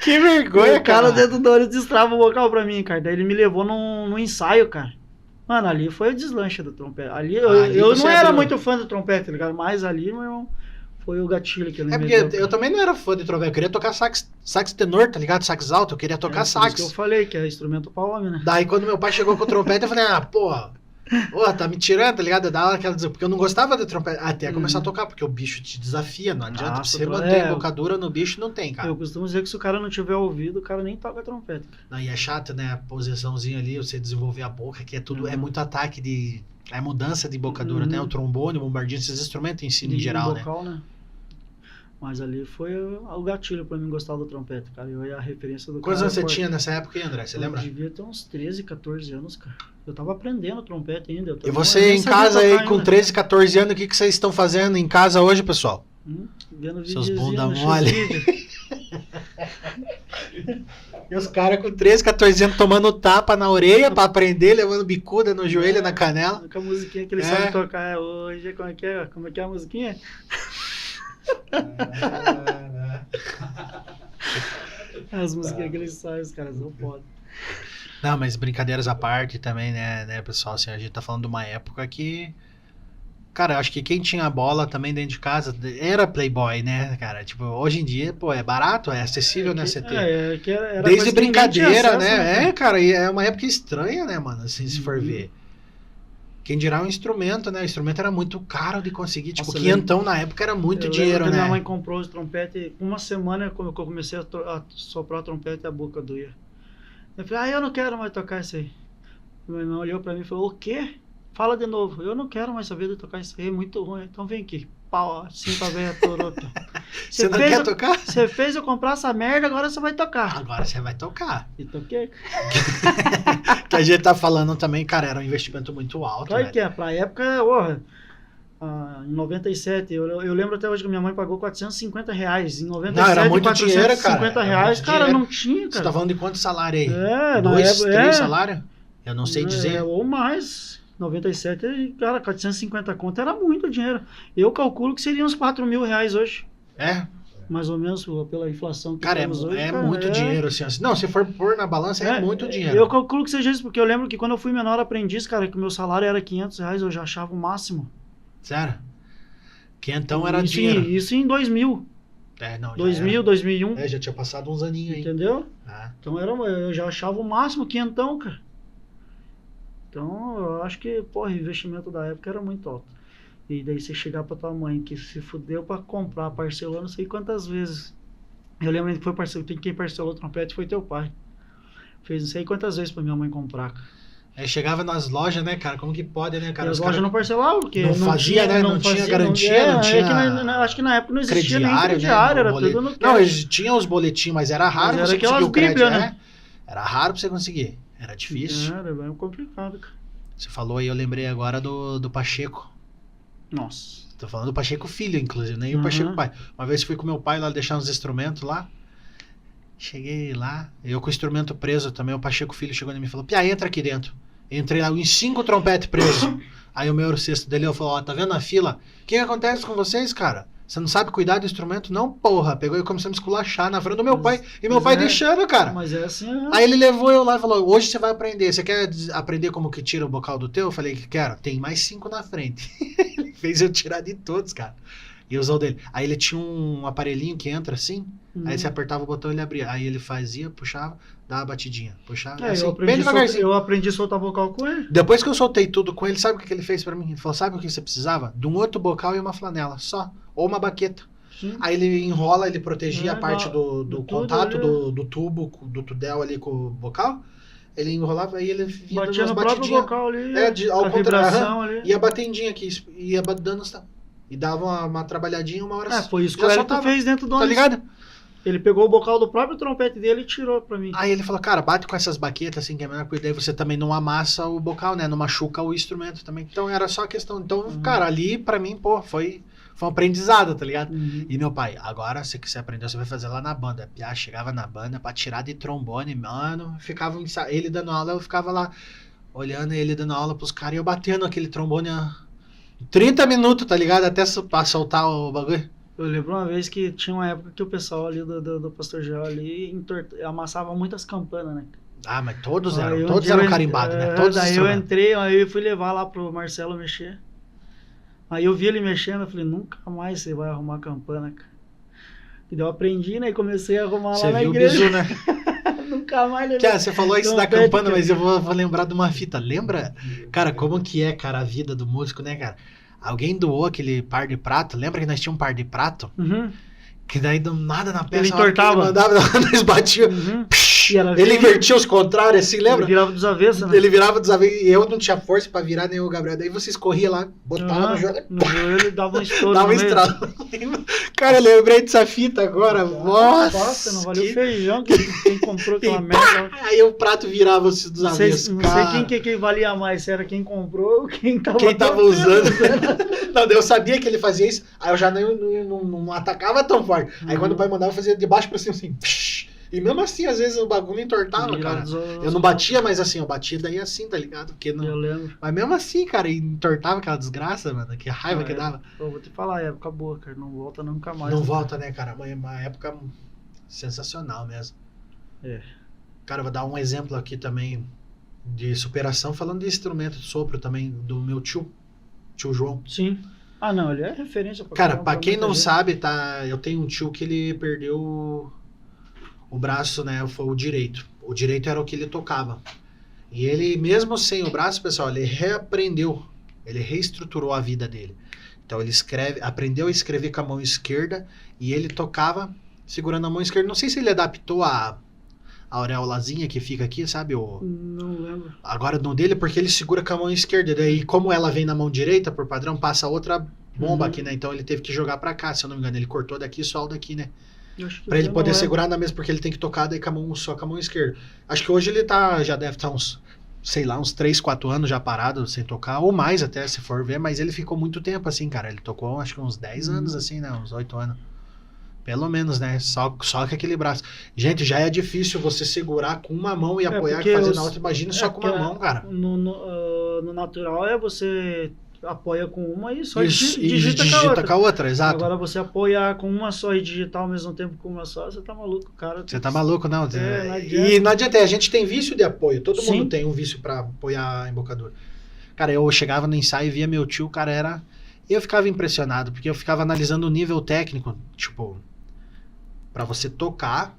Que vergonha, O cara dentro do ônibus destrava o bocal pra mim, cara. Daí ele me levou num ensaio, cara. Mano, ali foi o deslanche do trompete. Ali eu não era muito fã do trompete, tá ligado? Mas ali, meu irmão, foi o gatilho que ele me deu. Porque eu também não era fã de trompete. Eu queria tocar sax tenor, tá ligado? Sax alto. Eu queria tocar sax. Isso que eu falei, que é instrumento pra homem, né? Daí quando meu pai chegou com o trompete, eu falei: porra, tá me tirando, tá ligado? Porque eu não gostava de trompete. Até começar a tocar, porque o bicho te desafia. Não adianta você manter embocadura no bicho, não tem, cara. Eu costumo dizer que se o cara não tiver ouvido, o cara nem toca trompete. Aí é chato, né? A posiçãozinha ali, você desenvolver a boca, que é tudo, é muito ataque de... É mudança de embocadura, né? O trombone, o bombardino, esses instrumentos ensinam em geral, vocal, né? Mas ali foi o gatilho pra mim gostar do trompete, cara. Eu ia a referência do cara. Quantos anos você tinha nessa época, hein, André? Você lembra? Eu devia ter uns 13, 14 anos, cara. Eu tava aprendendo trompete ainda. E você em casa aí com 13, 14 anos, o que vocês estão fazendo em casa hoje, pessoal? Vendo seus videozinho bunda no mole. E os caras com 13, 14 anos tomando tapa na orelha pra aprender, levando bicuda no joelho, na canela. Com a musiquinha que eles sabem tocar hoje. Como é que é a musiquinha? As musiquinhas que eles sabem, os caras não podem. Não, mas brincadeiras à parte também, né, pessoal? Assim, a gente tá falando de uma época que... Cara, eu acho que quem tinha bola também dentro de casa era playboy, né, cara? Tipo, hoje em dia, pô, é barato, é acessível, né, CT? Era desde brincadeira, acesso, né? Cara, e é uma época estranha, né, mano? Assim, se for ver. Quem dirá um instrumento, né? O instrumento era muito caro de conseguir. Tipo, quinhentão na época era muito dinheiro, né? Minha mãe comprou os trompetes. Uma semana, quando eu comecei a soprar o trompete, a boca doía. Eu falei: eu não quero mais tocar isso aí. Meu irmão olhou pra mim e falou: o quê? Fala de novo. Eu não quero mais saber de tocar isso aí, é muito ruim. Então vem aqui. Pau, assim pra ver a torota. Você não quer tocar? Você fez eu comprar essa merda, agora você vai tocar. Agora você vai tocar. E toquei. Que a gente tá falando também, cara, era um investimento muito alto. Claro que é, pra época, em 97, eu lembro até hoje que minha mãe pagou R$450. Em 97, não, era muito dinheiro, cara. R$450, cara, não tinha, cara. Você tá falando de quanto salário aí? 2, 3 salários? Eu não sei dizer. Ou mais. 97, cara, 450 conto era muito dinheiro. Eu calculo que seriam uns R$4.000 hoje. É? Mais ou menos pela inflação que temos hoje. Cara, muito dinheiro, assim. Não, se for pôr na balança, é muito dinheiro. Eu calculo que seja isso, porque eu lembro que quando eu fui menor aprendiz, cara, que o meu salário era R$500, eu já achava o máximo. Sério? Que então era dinheiro. Isso em 2000. 2000, 2001. Já tinha passado uns aninhos aí. Entendeu? Então eu já achava o máximo quinhentão, cara. Então eu acho que, o investimento da época era muito alto. E daí você chegar pra tua mãe que se fudeu pra comprar, parcelou não sei quantas vezes. Eu lembro que foi quem parcelou o trompete foi teu pai. Fez não sei quantas vezes pra minha mãe comprar. Chegava nas lojas, né, cara? Como que pode, né, cara? As lojas não parcelavam, porque não fazia, né? Não tinha garantia, não tinha... acho que na época não existia crediário, nem crediário, era tudo no cash. Não, eles tinham os boletins, mas era raro você conseguir o crédito, né? Era raro pra você conseguir. Era difícil. Era bem complicado, cara. Você falou aí, eu lembrei agora do Pacheco. Nossa. Tô falando do Pacheco filho, inclusive, nem o Pacheco pai. Uma vez fui com meu pai lá deixar uns instrumentos lá. Cheguei lá, eu com o instrumento preso também, o Pacheco filho chegou em mim e falou: Pia, entra aqui dentro. Entrei lá em 5 trompetes presos. Aí o meu era o sexto dele, eu falei, ó, tá vendo a fila? O que acontece com vocês, cara? Você não sabe cuidar do instrumento? Não, porra. Pegou e começou a me esculachar na frente do meu pai. E meu pai deixando, cara. Mas é assim, Aí ele levou eu lá e falou, hoje você vai aprender. Você quer aprender como que tira o bocal do teu? Eu falei, quero. Tem mais 5 na frente. Ele fez eu tirar de todos, cara. E usou dele. Aí ele tinha um aparelhinho que entra assim. Aí você apertava o botão e ele abria. Aí ele fazia, puxava, dava uma batidinha. Puxava, assim, bem devagarzinho. Eu aprendi a soltar vocal com ele. Depois que eu soltei tudo com ele, sabe o que ele fez pra mim? Ele falou, sabe o que você precisava? De um outro bocal e uma flanela, só. Ou uma baqueta. Sim. Aí ele enrola, ele protegia a parte do contato do tubo, do tudel ali com o bocal. Ele enrolava, aí ele vinha batia no próprio bocal ali. Ao vibração ali. E a batendinha aqui, ia dando... E dava uma trabalhadinha, uma hora... foi isso que o Hélito fez dentro do ônibus. Tá ligado? Ele pegou o bocal do próprio trompete dele e tirou pra mim. Aí ele falou, cara, bate com essas baquetas assim, que é melhor, porque daí você também não amassa o bocal, né? Não machuca o instrumento também. Então era só a questão. Então, cara, ali pra mim, pô, foi um aprendizado, tá ligado? E meu pai, agora se você aprendeu, você vai fazer lá na banda. Piá, chegava na banda pra tirar de trombone, mano, ficava ele dando aula, eu ficava lá olhando ele dando aula pros caras e eu batendo aquele trombone 30 minutos, tá ligado? Até pra soltar o bagulho. Eu lembro uma vez que tinha uma época que o pessoal ali do Pastor Gel ali amassava muitas campanas, né? Ah, mas todos eram carimbados, né? Todos daí eu entrei, aí eu fui levar lá pro Marcelo mexer. Aí eu vi ele mexendo, eu falei, nunca mais você vai arrumar campana, cara. E daí eu aprendi, né? E comecei a arrumar lá na igreja. Você viu o bizu, né? Nunca mais levei. Você falou isso da campana, mas eu vou lembrar de uma fita. Lembra, cara, como que é, cara, a vida do músico, né, cara? Alguém doou aquele par de prato. Lembra que nós tínhamos um par de prato? Que daí do nada na peça. Ele entortava. Ele mandava, nós batíamos. Ele invertia os contrários, assim, lembra? Ele virava dos avessos, né? Ele virava dos avessos. E eu não tinha força pra virar nem o Gabriel. Daí vocês corriam lá, botavam no joelho. No joelho dava um estouro. Dava um estralo. Cara, eu lembrei dessa fita agora. Nossa, não valeu feijão quem comprou aquela merda. Aí o prato virava dos avessos. Não sei quem valia mais, se era quem comprou ou quem tava usando. Não, eu sabia que ele fazia isso. Aí eu já não atacava tão forte. Aí quando o pai mandava, eu fazia de baixo pra cima assim. E mesmo assim, às vezes o bagulho entortava, cara. Eu não batia, mas assim, eu batia daí assim, tá ligado? Porque não... Eu lembro. Mas mesmo assim, cara, entortava aquela desgraça, mano. Que raiva que dava. Eu vou te falar, época boa, cara. Não volta nunca mais. Não volta, né, cara? Uma época sensacional mesmo. Cara, eu vou dar um exemplo aqui também de superação, falando de instrumento de sopro também, do meu tio João. Sim. Ah, não, ele é referência pra cara, pra quem não sabe, tá? Eu tenho um tio que ele perdeu o braço, né? Foi o direito. O direito era o que ele tocava. E ele, mesmo sem o braço, pessoal, ele reaprendeu. Ele reestruturou a vida dele. Então ele aprendeu a escrever com a mão esquerda e ele tocava segurando a mão esquerda. Não sei se ele adaptou a auréolazinha que fica aqui, sabe? Não lembro. Agora no dele, porque ele segura com a mão esquerda. Daí, como ela vem na mão direita, por padrão, passa outra bomba aqui, né? Então ele teve que jogar pra cá, se eu não me engano. Ele cortou daqui e solda daqui, né? Pra ele poder segurar na mesa, porque ele tem que tocar daí só com a mão esquerda. Acho que hoje ele já deve estar uns 3, 4 anos já parado sem tocar, ou mais até, se for ver, mas ele ficou muito tempo assim, cara. Ele tocou, acho que uns 10 anos assim, né? Uns 8 anos. Pelo menos, né? Só com aquele braço. Gente, já é difícil você segurar com uma mão e apoiar e fazer na outra. Imagina só com uma mão, cara. No natural é você apoia com uma e só digita com a outra, exato. Agora você apoiar com uma só e digitar ao mesmo tempo com uma só, você tá maluco, cara. Você tá maluco, não. Não adianta. E não adianta, a gente tem vício de apoio. Todo mundo tem um vício pra apoiar a embocadura. Cara, eu chegava no ensaio e via meu tio, cara, eu ficava impressionado, porque eu ficava analisando o nível técnico, tipo, pra você tocar,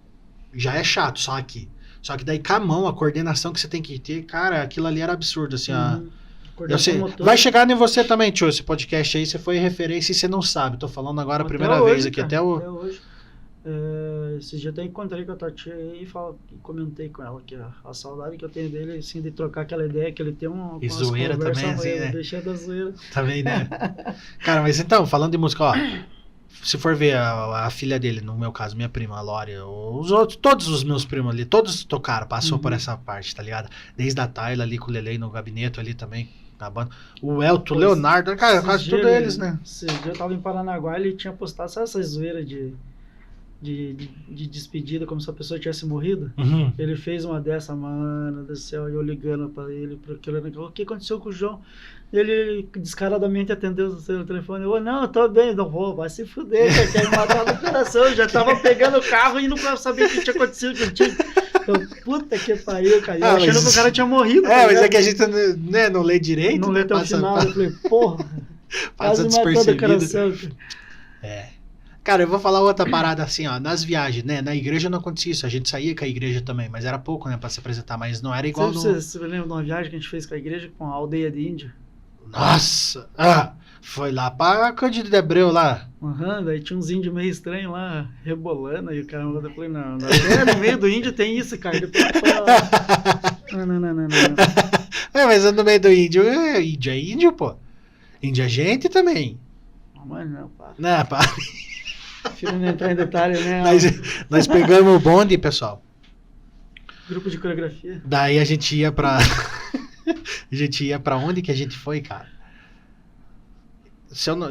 já é chato, só aqui. Só que daí com a mão, a coordenação que você tem que ter, cara, aquilo ali era absurdo, assim, eu sei, vai chegar em você também, tio, esse podcast aí, você foi referência e você não sabe. Tô falando agora a primeira vez aqui, até hoje. Esse dia até encontrei com a tua tia aí e comentei com ela que a saudade que eu tenho dele, assim, de trocar aquela ideia que ele tem e zoeira também, assim, né? Deixei da zoeira. Também, né? Cara, mas então, falando de música, ó, se for ver a filha dele, no meu caso, minha prima, a Lore, os outros, todos os meus primos ali, todos tocaram, passou por essa parte, tá ligado? Desde a Tayla ali com o Lelei no gabinete ali também. O Elton, o Leonardo, cara, quase todos eles, né? Esse dia eu tava em Paranaguá, ele tinha postado essa zoeira de de despedida, como se a pessoa tivesse morrido. Uhum. Ele fez uma dessa, mano do céu, e eu ligando pra ele, o que aconteceu com o João? Ele descaradamente atendeu o seu telefone. Eu, não, eu tô bem. Não, vou, vai se fuder, cara, quer me matar no coração. Eu já tava pegando o carro e não sabia o que tinha acontecido contigo. Eu, puta que pariu, cara. Eu achando que o cara tinha morrido. Mas é que a gente né, não lê direito. Não lê até o final. Eu falei, porra, passa quase matou do coração, cara. Cara, eu vou falar outra parada assim, ó, nas viagens, né, na igreja não acontecia isso, a gente saía com a igreja também, mas era pouco, né, pra se apresentar, mas não era igual Você lembra de uma viagem que a gente fez com a igreja, com a aldeia de índio? Nossa! Foi lá pra Cândido de Abreu lá. Daí tinha uns índios meio estranhos lá, rebolando, e o cara eu falei, não, no meio do índio tem isso, cara. Depois, não. Mas no meio do índio, índio é índio, pô. Índio é gente também. Mas não, pá. Não, pá. Prefiro não entrar em detalhe, né? Nós pegamos o bonde, pessoal. Grupo de coreografia. Daí a gente ia pra... A gente ia pra onde que a gente foi, cara?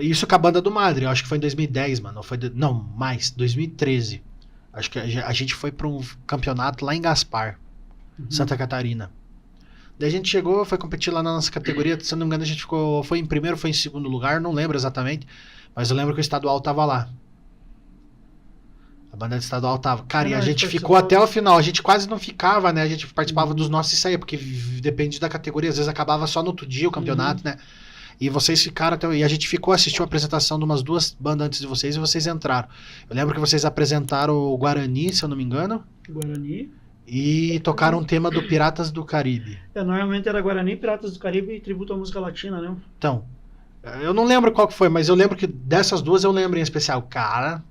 Isso com a banda do Madre, eu acho que foi em 2010, mano. Não, mais, 2013. Acho que a gente foi pra um campeonato lá em Gaspar, Santa Catarina. Daí a gente chegou, foi competir lá na nossa categoria. Se eu não me engano, a gente foi em primeiro, foi em segundo lugar, não lembro exatamente. Mas eu lembro que o estadual tava lá. A banda estadual tava. Cara, e a gente ficou até o final. A gente quase não ficava, né? A gente participava dos nossos e saía, porque depende da categoria. Às vezes acabava só no outro dia o campeonato, né? E vocês ficaram até... E a gente ficou, assistiu a apresentação de umas 2 bandas antes de vocês e vocês entraram. Eu lembro que vocês apresentaram o Guarani, se eu não me engano. Guarani. E tocaram um tema do Piratas do Caribe. Normalmente era Guarani, Piratas do Caribe e tributo à música latina, né? Então, eu não lembro qual que foi, mas eu lembro que dessas 2 eu lembro em especial. Cara...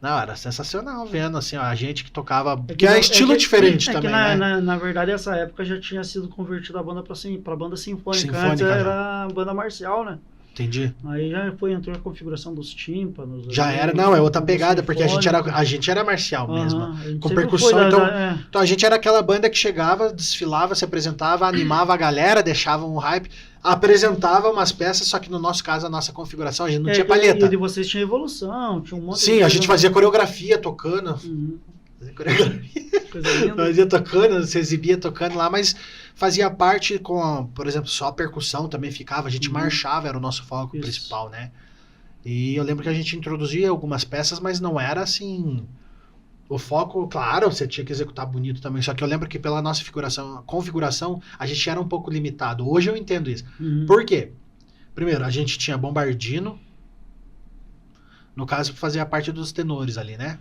Não, era sensacional vendo, assim, ó, a gente que tocava... Porque é estilo diferente também, né? Na verdade, essa época já tinha sido convertida a banda pra banda sinfônica. Antes era banda marcial, né? Entendi. Aí já entrou a configuração dos tímpanos. Já era, não, é outra pegada, porque a gente era marcial mesmo. Com percussão, então a gente era aquela banda que chegava, desfilava, se apresentava, animava a galera, deixava um hype, apresentava umas peças, só que no nosso caso, a nossa configuração, a gente não tinha palheta. E de vocês tinha evolução, tinha um monte Sim, a gente fazia coreografia tocando. Fazia coreografia. Coisa linda. Fazia tocando, se exibia tocando lá, mas fazia parte com, por exemplo, só a percussão também ficava, a gente marchava, era o nosso foco principal, né? E eu lembro que a gente introduzia algumas peças, mas não era assim... O foco, claro, você tinha que executar bonito também, só que eu lembro que pela nossa configuração, a gente era um pouco limitado. Hoje eu entendo isso. Por quê? Primeiro, a gente tinha bombardino, no caso, fazia parte dos tenores ali, né?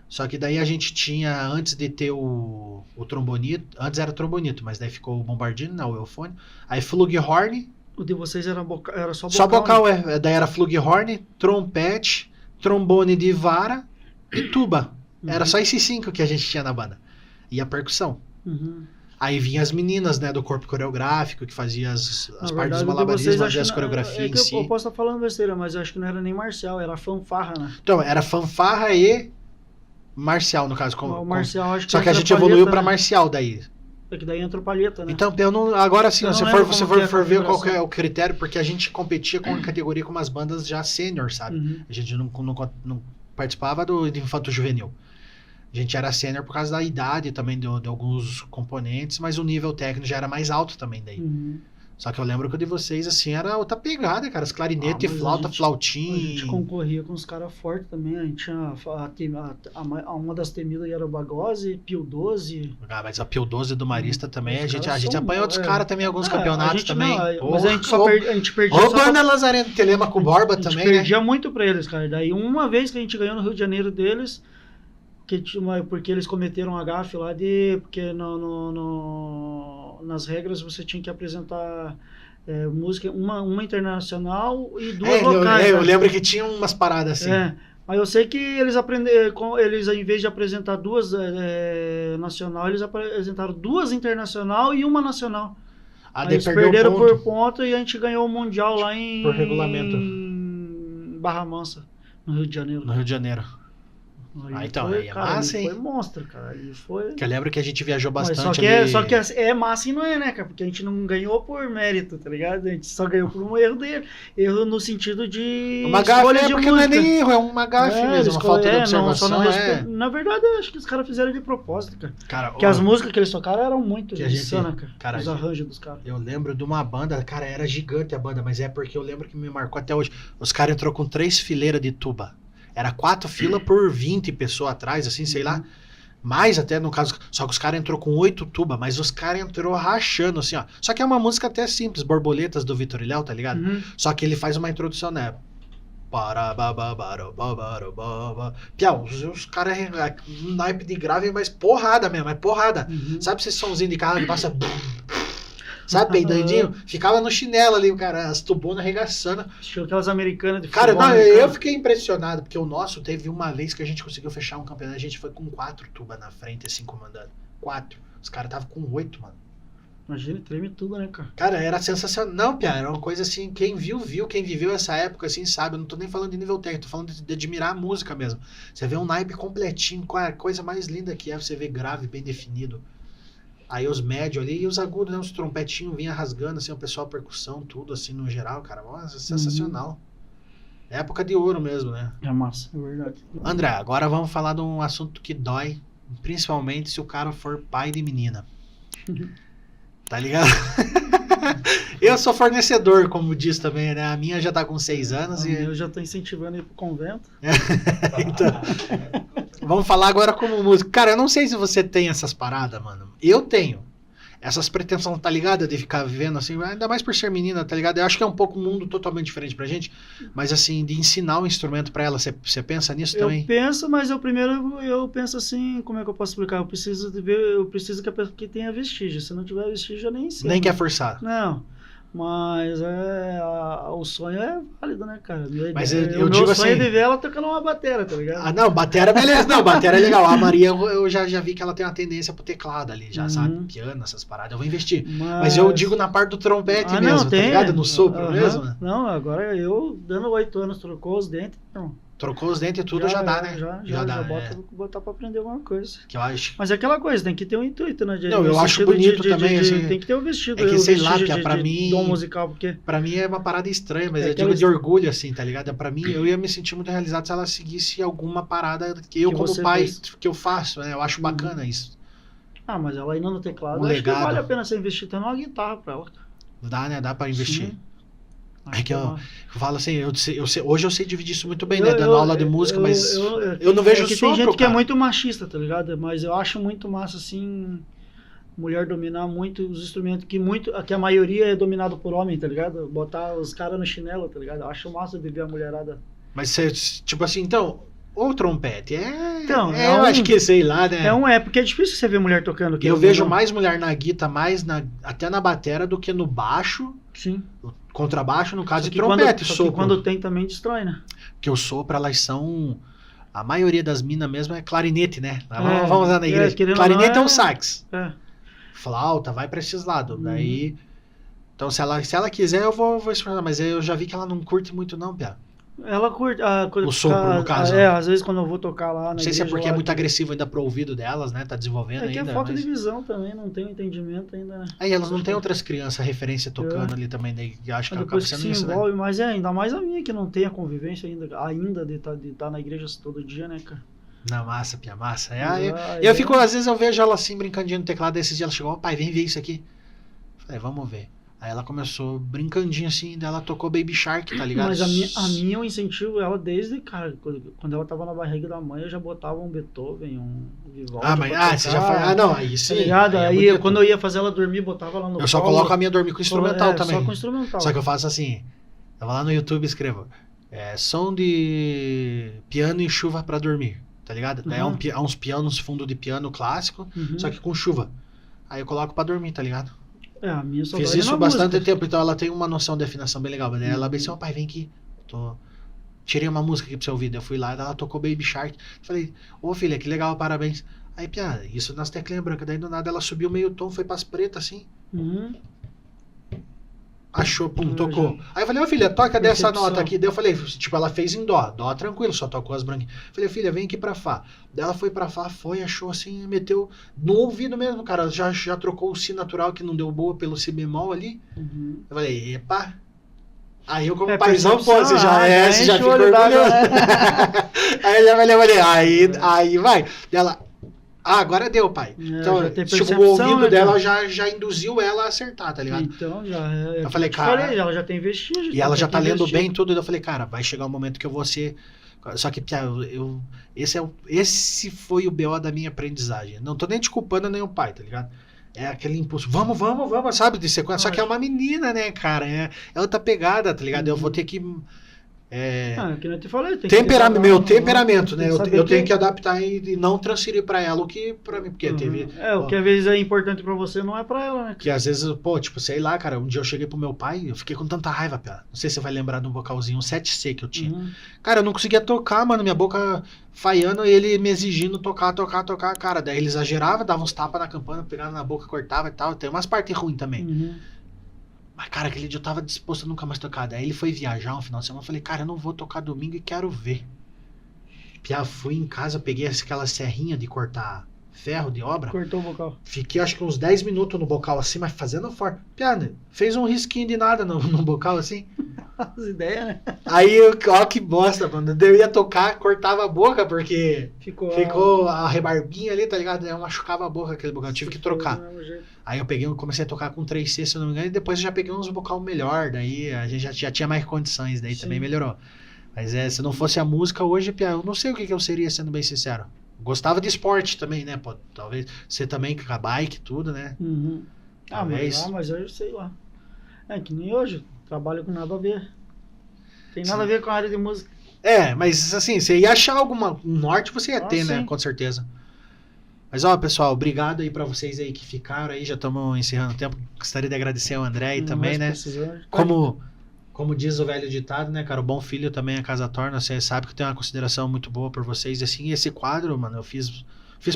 Só que daí a gente tinha, antes de ter o trombonito, antes era trombonito, mas daí ficou o bombardino, não, o eufone. Aí flugelhorn. O de vocês era só bocal. Só bocal, né? Daí era flugelhorn, trompete, trombone de vara e tuba. Era só esses 5 que a gente tinha na banda. E a percussão. Aí vinha as meninas, né, do corpo coreográfico, que fazia as partes dos malabarismos, fazia as coreografias em si. Eu posso estar falando besteira, mas eu acho que não era nem marcial, era fanfarra, né? Então, era fanfarra e marcial, no caso. O marcial, acho que só que a gente evoluiu pra marcial daí. É que daí entrou palheta, né? Então, eu não, agora sim, se você for ver qual que é o critério, porque a gente competia com a categoria com umas bandas já sênior, sabe? A gente não participava de infanto juvenil. A gente era sênior por causa da idade também de alguns componentes, mas o nível técnico já era mais alto também daí. Só que eu lembro que o de vocês, assim, era outra pegada, cara. As clarinetes, flauta, flautim. A gente concorria com os caras fortes também. A gente tinha uma das temidas era o Bagose, Pio 12. Mas a Pio 12 do Marista também, a gente apanhou dos caras também, alguns campeonatos também. Mas a gente perdia. Ô, banda Lazareno, Telemaco Borba também, né? A gente perdia muito pra eles, cara. Daí uma vez que a gente ganhou no Rio de Janeiro deles, porque eles cometeram um gafe lá porque nas regras você tinha que apresentar música, uma internacional e 2 locais. Eu lembro que tinha umas paradas assim. Mas eu sei que eles em vez de apresentar 2 nacional, eles apresentaram 2 internacional e 1 nacional. Aí eles perderam por ponto e a gente ganhou o Mundial lá por regulamento. em Barra Mansa, no Rio de Janeiro. No Rio de Janeiro. Então, aí é cara, massa, hein? Foi monstro, cara. Ali foi... Que eu lembro que a gente viajou Mas bastante só que é massa e não é, né, cara? Porque a gente não ganhou por mérito, tá ligado? A gente só ganhou por um erro dele. Erro no sentido de uma gafe, escolha de porque música. não é nem erro, é uma gafe mesmo, uma falta de observação. Na verdade, eu acho que os caras fizeram de propósito, cara. Porque ó, as músicas que eles tocaram eram muito que insanas, cara. Os arranjos dos caras. Eu lembro de uma banda, cara, era gigante a banda, mas é porque eu lembro que me marcou até hoje. Os caras entrou com 3 fileiras de tuba. Era 4 filas por 20 pessoas atrás, assim, sei lá. Mais até no caso. Só que os caras entrou com 8 tuba, mas os caras entrou rachando, assim, ó. Só que é uma música até simples, Borboletas do Vitor e Léo, tá ligado? Só que ele faz uma introdução, né? Piau, os caras um naipe de grave, mas porrada mesmo, é porrada. Sabe esse somzinho de carro que passa. Sabe, peidandinho? Ficava no chinelo ali, o cara, as tubonas arregaçando. Tinha aquelas americanas de futebol. Cara, não, eu fiquei impressionado, porque o nosso teve uma vez que a gente conseguiu fechar um campeonato, a gente foi com 4 tubas na frente, assim, comandando. 4. Os caras estavam com 8, mano. Imagina, treme tudo, né, cara? Cara, era sensacional. Não, Pia, era uma coisa assim, quem viu, quem viveu essa época, assim, sabe. Eu não tô nem falando de nível técnico, tô falando de admirar a música mesmo. Você vê um naipe completinho, com a coisa mais linda que é, você vê grave, bem definido. Aí os médios ali e os agudos, né? Os trompetinhos vinha rasgando, assim, o pessoal, percussão, tudo, assim, no geral, cara. Nossa, sensacional. Época de ouro mesmo, né? É massa, é verdade. André, agora vamos falar de um assunto que dói, principalmente se o cara for pai de menina. Tá ligado? Eu sou fornecedor, como diz também, né? A minha já tá com 6 anos e... Eu já tô incentivando ele pro convento. Então... Vamos falar agora como músico. Cara, eu não sei se você tem essas paradas, mano. Eu tenho. Essas pretensões, tá ligado? De ficar vivendo assim, ainda mais por ser menina, tá ligado? Eu acho que é um pouco um mundo totalmente diferente pra gente. Mas assim, de ensinar o instrumento pra ela, você pensa nisso também? Eu penso, mas eu penso assim, como é que eu posso explicar? Eu preciso que a pessoa que tenha vestígio. Se não tiver vestígio, eu nem ensino. Nem quer forçar. Não. Mas o sonho é válido, né, cara? Mas eu digo digo sonho assim... é de ver ela tocando uma batera, tá ligado? Ah, não, batera, beleza. Não, batera é legal. A Maria, eu já vi que ela tem uma tendência pro teclado ali, já sabe? Piano, essas paradas. Eu vou investir. Mas eu digo na parte do trompete mesmo, não, tá ligado? No sopro mesmo. Né? Não, agora eu, dando 8 anos, trocou os dentes, não. Trocou os dentes e tudo já dá, né? Já dá, botar pra aprender alguma coisa. Que eu acho. Mas é aquela coisa, tem que ter um intuito, né? Não, eu acho bonito também, assim. Tem que ter o vestido. É que, sei lá, que pra mim... dom musical, porque... Pra mim é uma parada estranha, mas eu digo de orgulho, assim, tá ligado? Pra mim, eu ia me sentir muito realizado se ela seguisse alguma parada que eu, como pai, que eu faço, né? Eu acho bacana isso. Ah, mas ela indo no teclado, acho que vale a pena você investir tendo uma guitarra pra ela. Dá, né? Dá pra investir. Sim. É que eu falo assim, hoje eu sei dividir isso muito bem, né? Dando aula de música, mas eu não vejo sopro, tem gente que é muito machista, tá ligado? Mas eu acho muito massa, assim, mulher dominar muito os instrumentos, que a maioria é dominado por homem, tá ligado? Botar os caras no chinelo, tá ligado? Eu acho massa de ver a mulherada. Mas você, tipo assim, então... Ou trompete, então, eu acho que, sei lá, né? Porque é difícil você ver mulher tocando. Eu vejo mais mulher na guitarra, até na batera do que no baixo. Sim. Contrabaixo, no caso de trompete, sopro. Quando tem também destrói, né? Porque o sopro, elas são... A maioria das minas mesmo é clarinete, né? Vamos lá na igreja. Clarinete é um sax. Flauta, vai pra esses lados. Daí... Então, se ela quiser, eu vou esforçar. Mas eu já vi que ela não curte muito não, Pia. Ela curte... o sopro, no caso. Às vezes quando eu vou tocar lá na Não sei se é porque é muito agressivo ainda pro ouvido delas, né? Tá desenvolvendo ainda. É que é falta de visão também, não tem entendimento ainda, né? Aí elas não têm outras crianças referência tocando ali também, daí acho que acaba sendo isso, envolve, né? Mas ainda mais a minha, que não tem a convivência ainda de estar na igreja todo dia, né, cara? Não, massa, Pia, massa. Eu fico, às vezes eu vejo ela assim, brincandinho no teclado, esses dias ela chegou, pai, vem ver isso aqui. Falei, vamos ver. Aí ela começou brincandinho assim, daí ela tocou Baby Shark, tá ligado? Mas a minha eu incentivo ela desde, cara, quando ela tava na barriga da mãe, eu já botava um Beethoven, um Vivaldi. Você já faz. Não, aí sim. Tá ligado? Aí quando eu ia fazer ela dormir, botava ela no Eu só coloco a minha dormir com instrumental também. Só com instrumental. Só que eu faço assim, eu vou lá no YouTube e escrevo, som de piano e chuva pra dormir, tá ligado? Daí é uns pianos, fundo de piano clássico, só que com chuva. Aí eu coloco pra dormir, tá ligado? A minha só fiz isso bastante tempo, então ela tem uma noção de afinação bem legal. Mas ela disse, pai, vem aqui. Tirei uma música aqui pro seu ouvido. Eu fui lá, ela tocou Baby Shark. Falei, filha, que legal, parabéns. Aí, Pia, isso nas teclinhas brancas. Daí do nada ela subiu meio tom, foi pras pretas assim. achou, pum, tocou. Aí eu falei, ô filha, toca dessa nota aqui. Daí eu falei, tipo, ela fez em dó. Dó tranquilo, só tocou as branquinhas. Falei, filha, vem aqui pra Fá. Daí ela foi pra Fá, achou assim, meteu no ouvido mesmo, cara. Já trocou o Si natural que não deu boa pelo Si bemol ali. Eu falei, epa. Aí eu como paizão, pô, você já ficou orgulhoso. Aí eu falei, aí vai. Ela, agora deu, pai. Então, tipo, o ouvido dela já induziu ela a acertar, tá ligado? Então, eu falei, cara... ela já tem vestígio. E ela já tá lendo bem tudo. Eu falei, cara, vai chegar um momento que eu vou ser... Só que, esse foi o BO da minha aprendizagem. Não tô nem te culpando nem o pai, tá ligado? É aquele impulso, vamos, sabe, de sequência. Só que é uma menina, né, cara? É outra pegada, tá ligado? Eu vou ter que... que eu te falei, meu temperamento, né? Eu tenho que adaptar e não transferir pra ela o que pra mim, porque teve... o que às vezes é importante pra você não é pra ela, né? Que às vezes, pô, tipo, sei lá, cara, um dia eu cheguei pro meu pai, eu fiquei com tanta raiva, cara. Não sei se você vai lembrar de um vocalzinho, um 7C que eu tinha. Cara, eu não conseguia tocar, mano, minha boca falhando e ele me exigindo tocar, cara. Daí ele exagerava, dava uns tapas na campana, pegava na boca, cortava e tal. Tem umas partes ruins também. Mas, cara, aquele dia eu tava disposto a nunca mais tocar. Daí ele foi viajar um final de semana. Eu falei, cara, eu não vou tocar domingo e quero ver. Pia, fui em casa, peguei aquela serrinha de cortar ferro de obra. Cortou o bocal. Fiquei acho que uns 10 minutos no bocal assim, mas fazendo forte. Pia, fez um risquinho de nada no bocal assim. As ideias, né? Aí, ó que bosta, mano. Eu ia tocar, cortava a boca, porque ficou a rebarbinha ali, tá ligado? Eu machucava a boca aquele bocal. Eu tive que trocar. Aí eu comecei a tocar com 3C, se eu não me engano, e depois eu já peguei uns bocal melhor, daí a gente já tinha mais condições, daí também melhorou. Mas se não fosse a música hoje, eu não sei o que eu seria, sendo bem sincero. Gostava de esporte também, né? Pô, talvez você também com a bike, tudo, né? Talvez. Mas hoje sei lá. É que nem hoje, trabalho com nada a ver. Tem nada a ver com a área de música. Mas assim, você ia achar um norte, você ia ter, né? Com certeza. Mas ó, pessoal, obrigado aí pra vocês aí que ficaram aí, já estamos encerrando o tempo. Gostaria de agradecer ao André aí também, né? Como diz o velho ditado, né, cara, o bom filho também a casa torna. Você sabe que eu tenho uma consideração muito boa por vocês. Assim, esse quadro, mano, eu fiz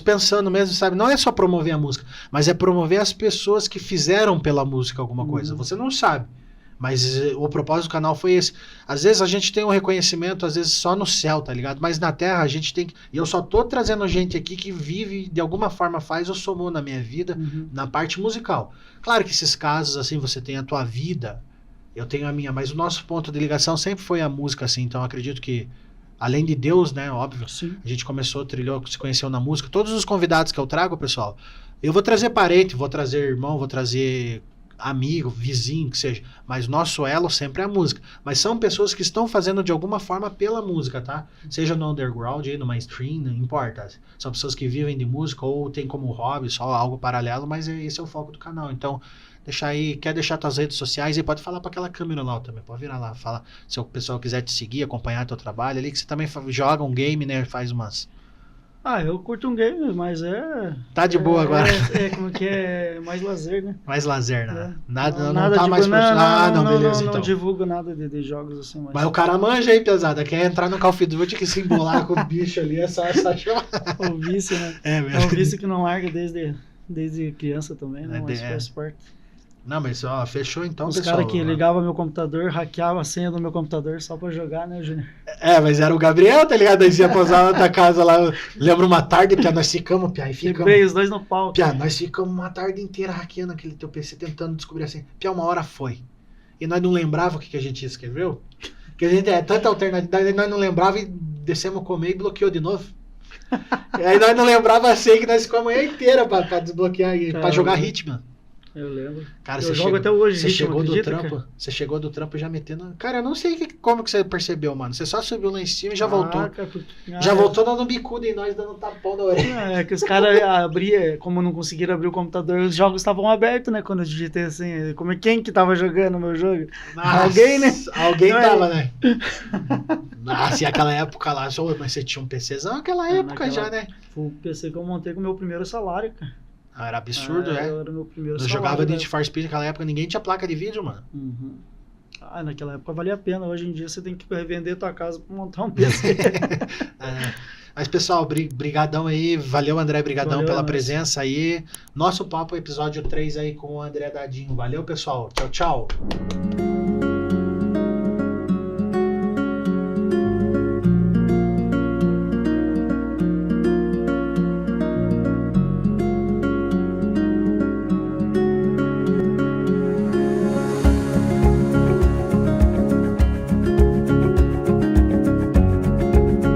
pensando mesmo, sabe? Não é só promover a música, mas é promover as pessoas que fizeram pela música alguma coisa. Você não sabe. Mas o propósito do canal foi esse. Às vezes a gente tem um reconhecimento, às vezes só no céu, tá ligado? Mas na terra a gente tem que... E eu só tô trazendo gente aqui que vive, de alguma forma faz ou somou na minha vida, na parte musical. Claro que esses casos, assim, você tem a tua vida, eu tenho a minha, mas o nosso ponto de ligação sempre foi a música, assim. Então eu acredito que, além de Deus, né, óbvio, a gente começou, trilhou, se conheceu na música. Todos os convidados que eu trago, pessoal, eu vou trazer parente, vou trazer irmão, vou trazer... amigo, vizinho, que seja, mas nosso elo sempre é a música, mas são pessoas que estão fazendo de alguma forma pela música, tá? Seja no underground, no mainstream, não importa, são pessoas que vivem de música ou tem como hobby, só algo paralelo, mas esse é o foco do canal. Então, deixa aí, quer deixar tuas redes sociais e pode falar para aquela câmera lá também, pode virar lá, fala, se o pessoal quiser te seguir, acompanhar teu trabalho ali, que você também joga um game, né, faz umas... eu curto um game, mas tá de boa agora. Como que é mais lazer, né? Mais lazer, né? Nada não tá mais profissional. Beleza, então. Não divulgo nada de jogos assim. Mas o cara manja aí, pesada. Quer entrar no Call of Duty que se embolar com o bicho ali, é só chamar. O vício, né? É um vício que não larga desde criança também, né? Mas faz parte. Não, mas ó, fechou então, os pessoal. Os caras que ligavam meu computador, hackeavam a senha do meu computador só pra jogar, né, Júnior? Mas era o Gabriel, tá ligado? Nós ia posar na tua casa lá. Lembro uma tarde, Pia, nós ficamos, Pia, e ficamos. Quebrei os dois no pau. Pia, nós ficamos uma tarde inteira hackeando aquele teu PC, tentando descobrir assim. Pia, uma hora foi. E nós não lembrava o que a gente escreveu. Que a gente tanta alternativa, nós não lembrava e descemos comer e bloqueou de novo. E aí nós não lembrava assim que nós ficamos a manhã inteira pra desbloquear e pra jogar Hitman. Eu lembro. Cara, eu jogo até hoje. Você chegou do trampo, você chegou do trampo já metendo... Cara, eu não sei como que você percebeu, mano. Você só subiu lá em cima e já voltou. Já voltou dando bicuda em nós, dando tapão na orelha. É que os caras abriam, como não conseguiram abrir o computador, os jogos estavam abertos, né? Quando eu digitei assim, quem que tava jogando o meu jogo? Nossa, alguém, né? Alguém tava, né? Nossa, e aquela época lá, mas você tinha um PCzão naquela época já, né? Foi o PC que eu montei com o meu primeiro salário, cara. Era absurdo, Era meu primeiro salário. Eu jogava Need for Speed naquela época, ninguém tinha placa de vídeo, mano. Naquela época valia a pena. Hoje em dia você tem que revender tua casa pra montar um PC. Mas, pessoal, brigadão aí. Valeu, André, brigadão Valeu, pela é nóis. presença aí. Nosso papo, episódio 3 aí com o André Dadinho. Valeu, pessoal. Tchau, tchau.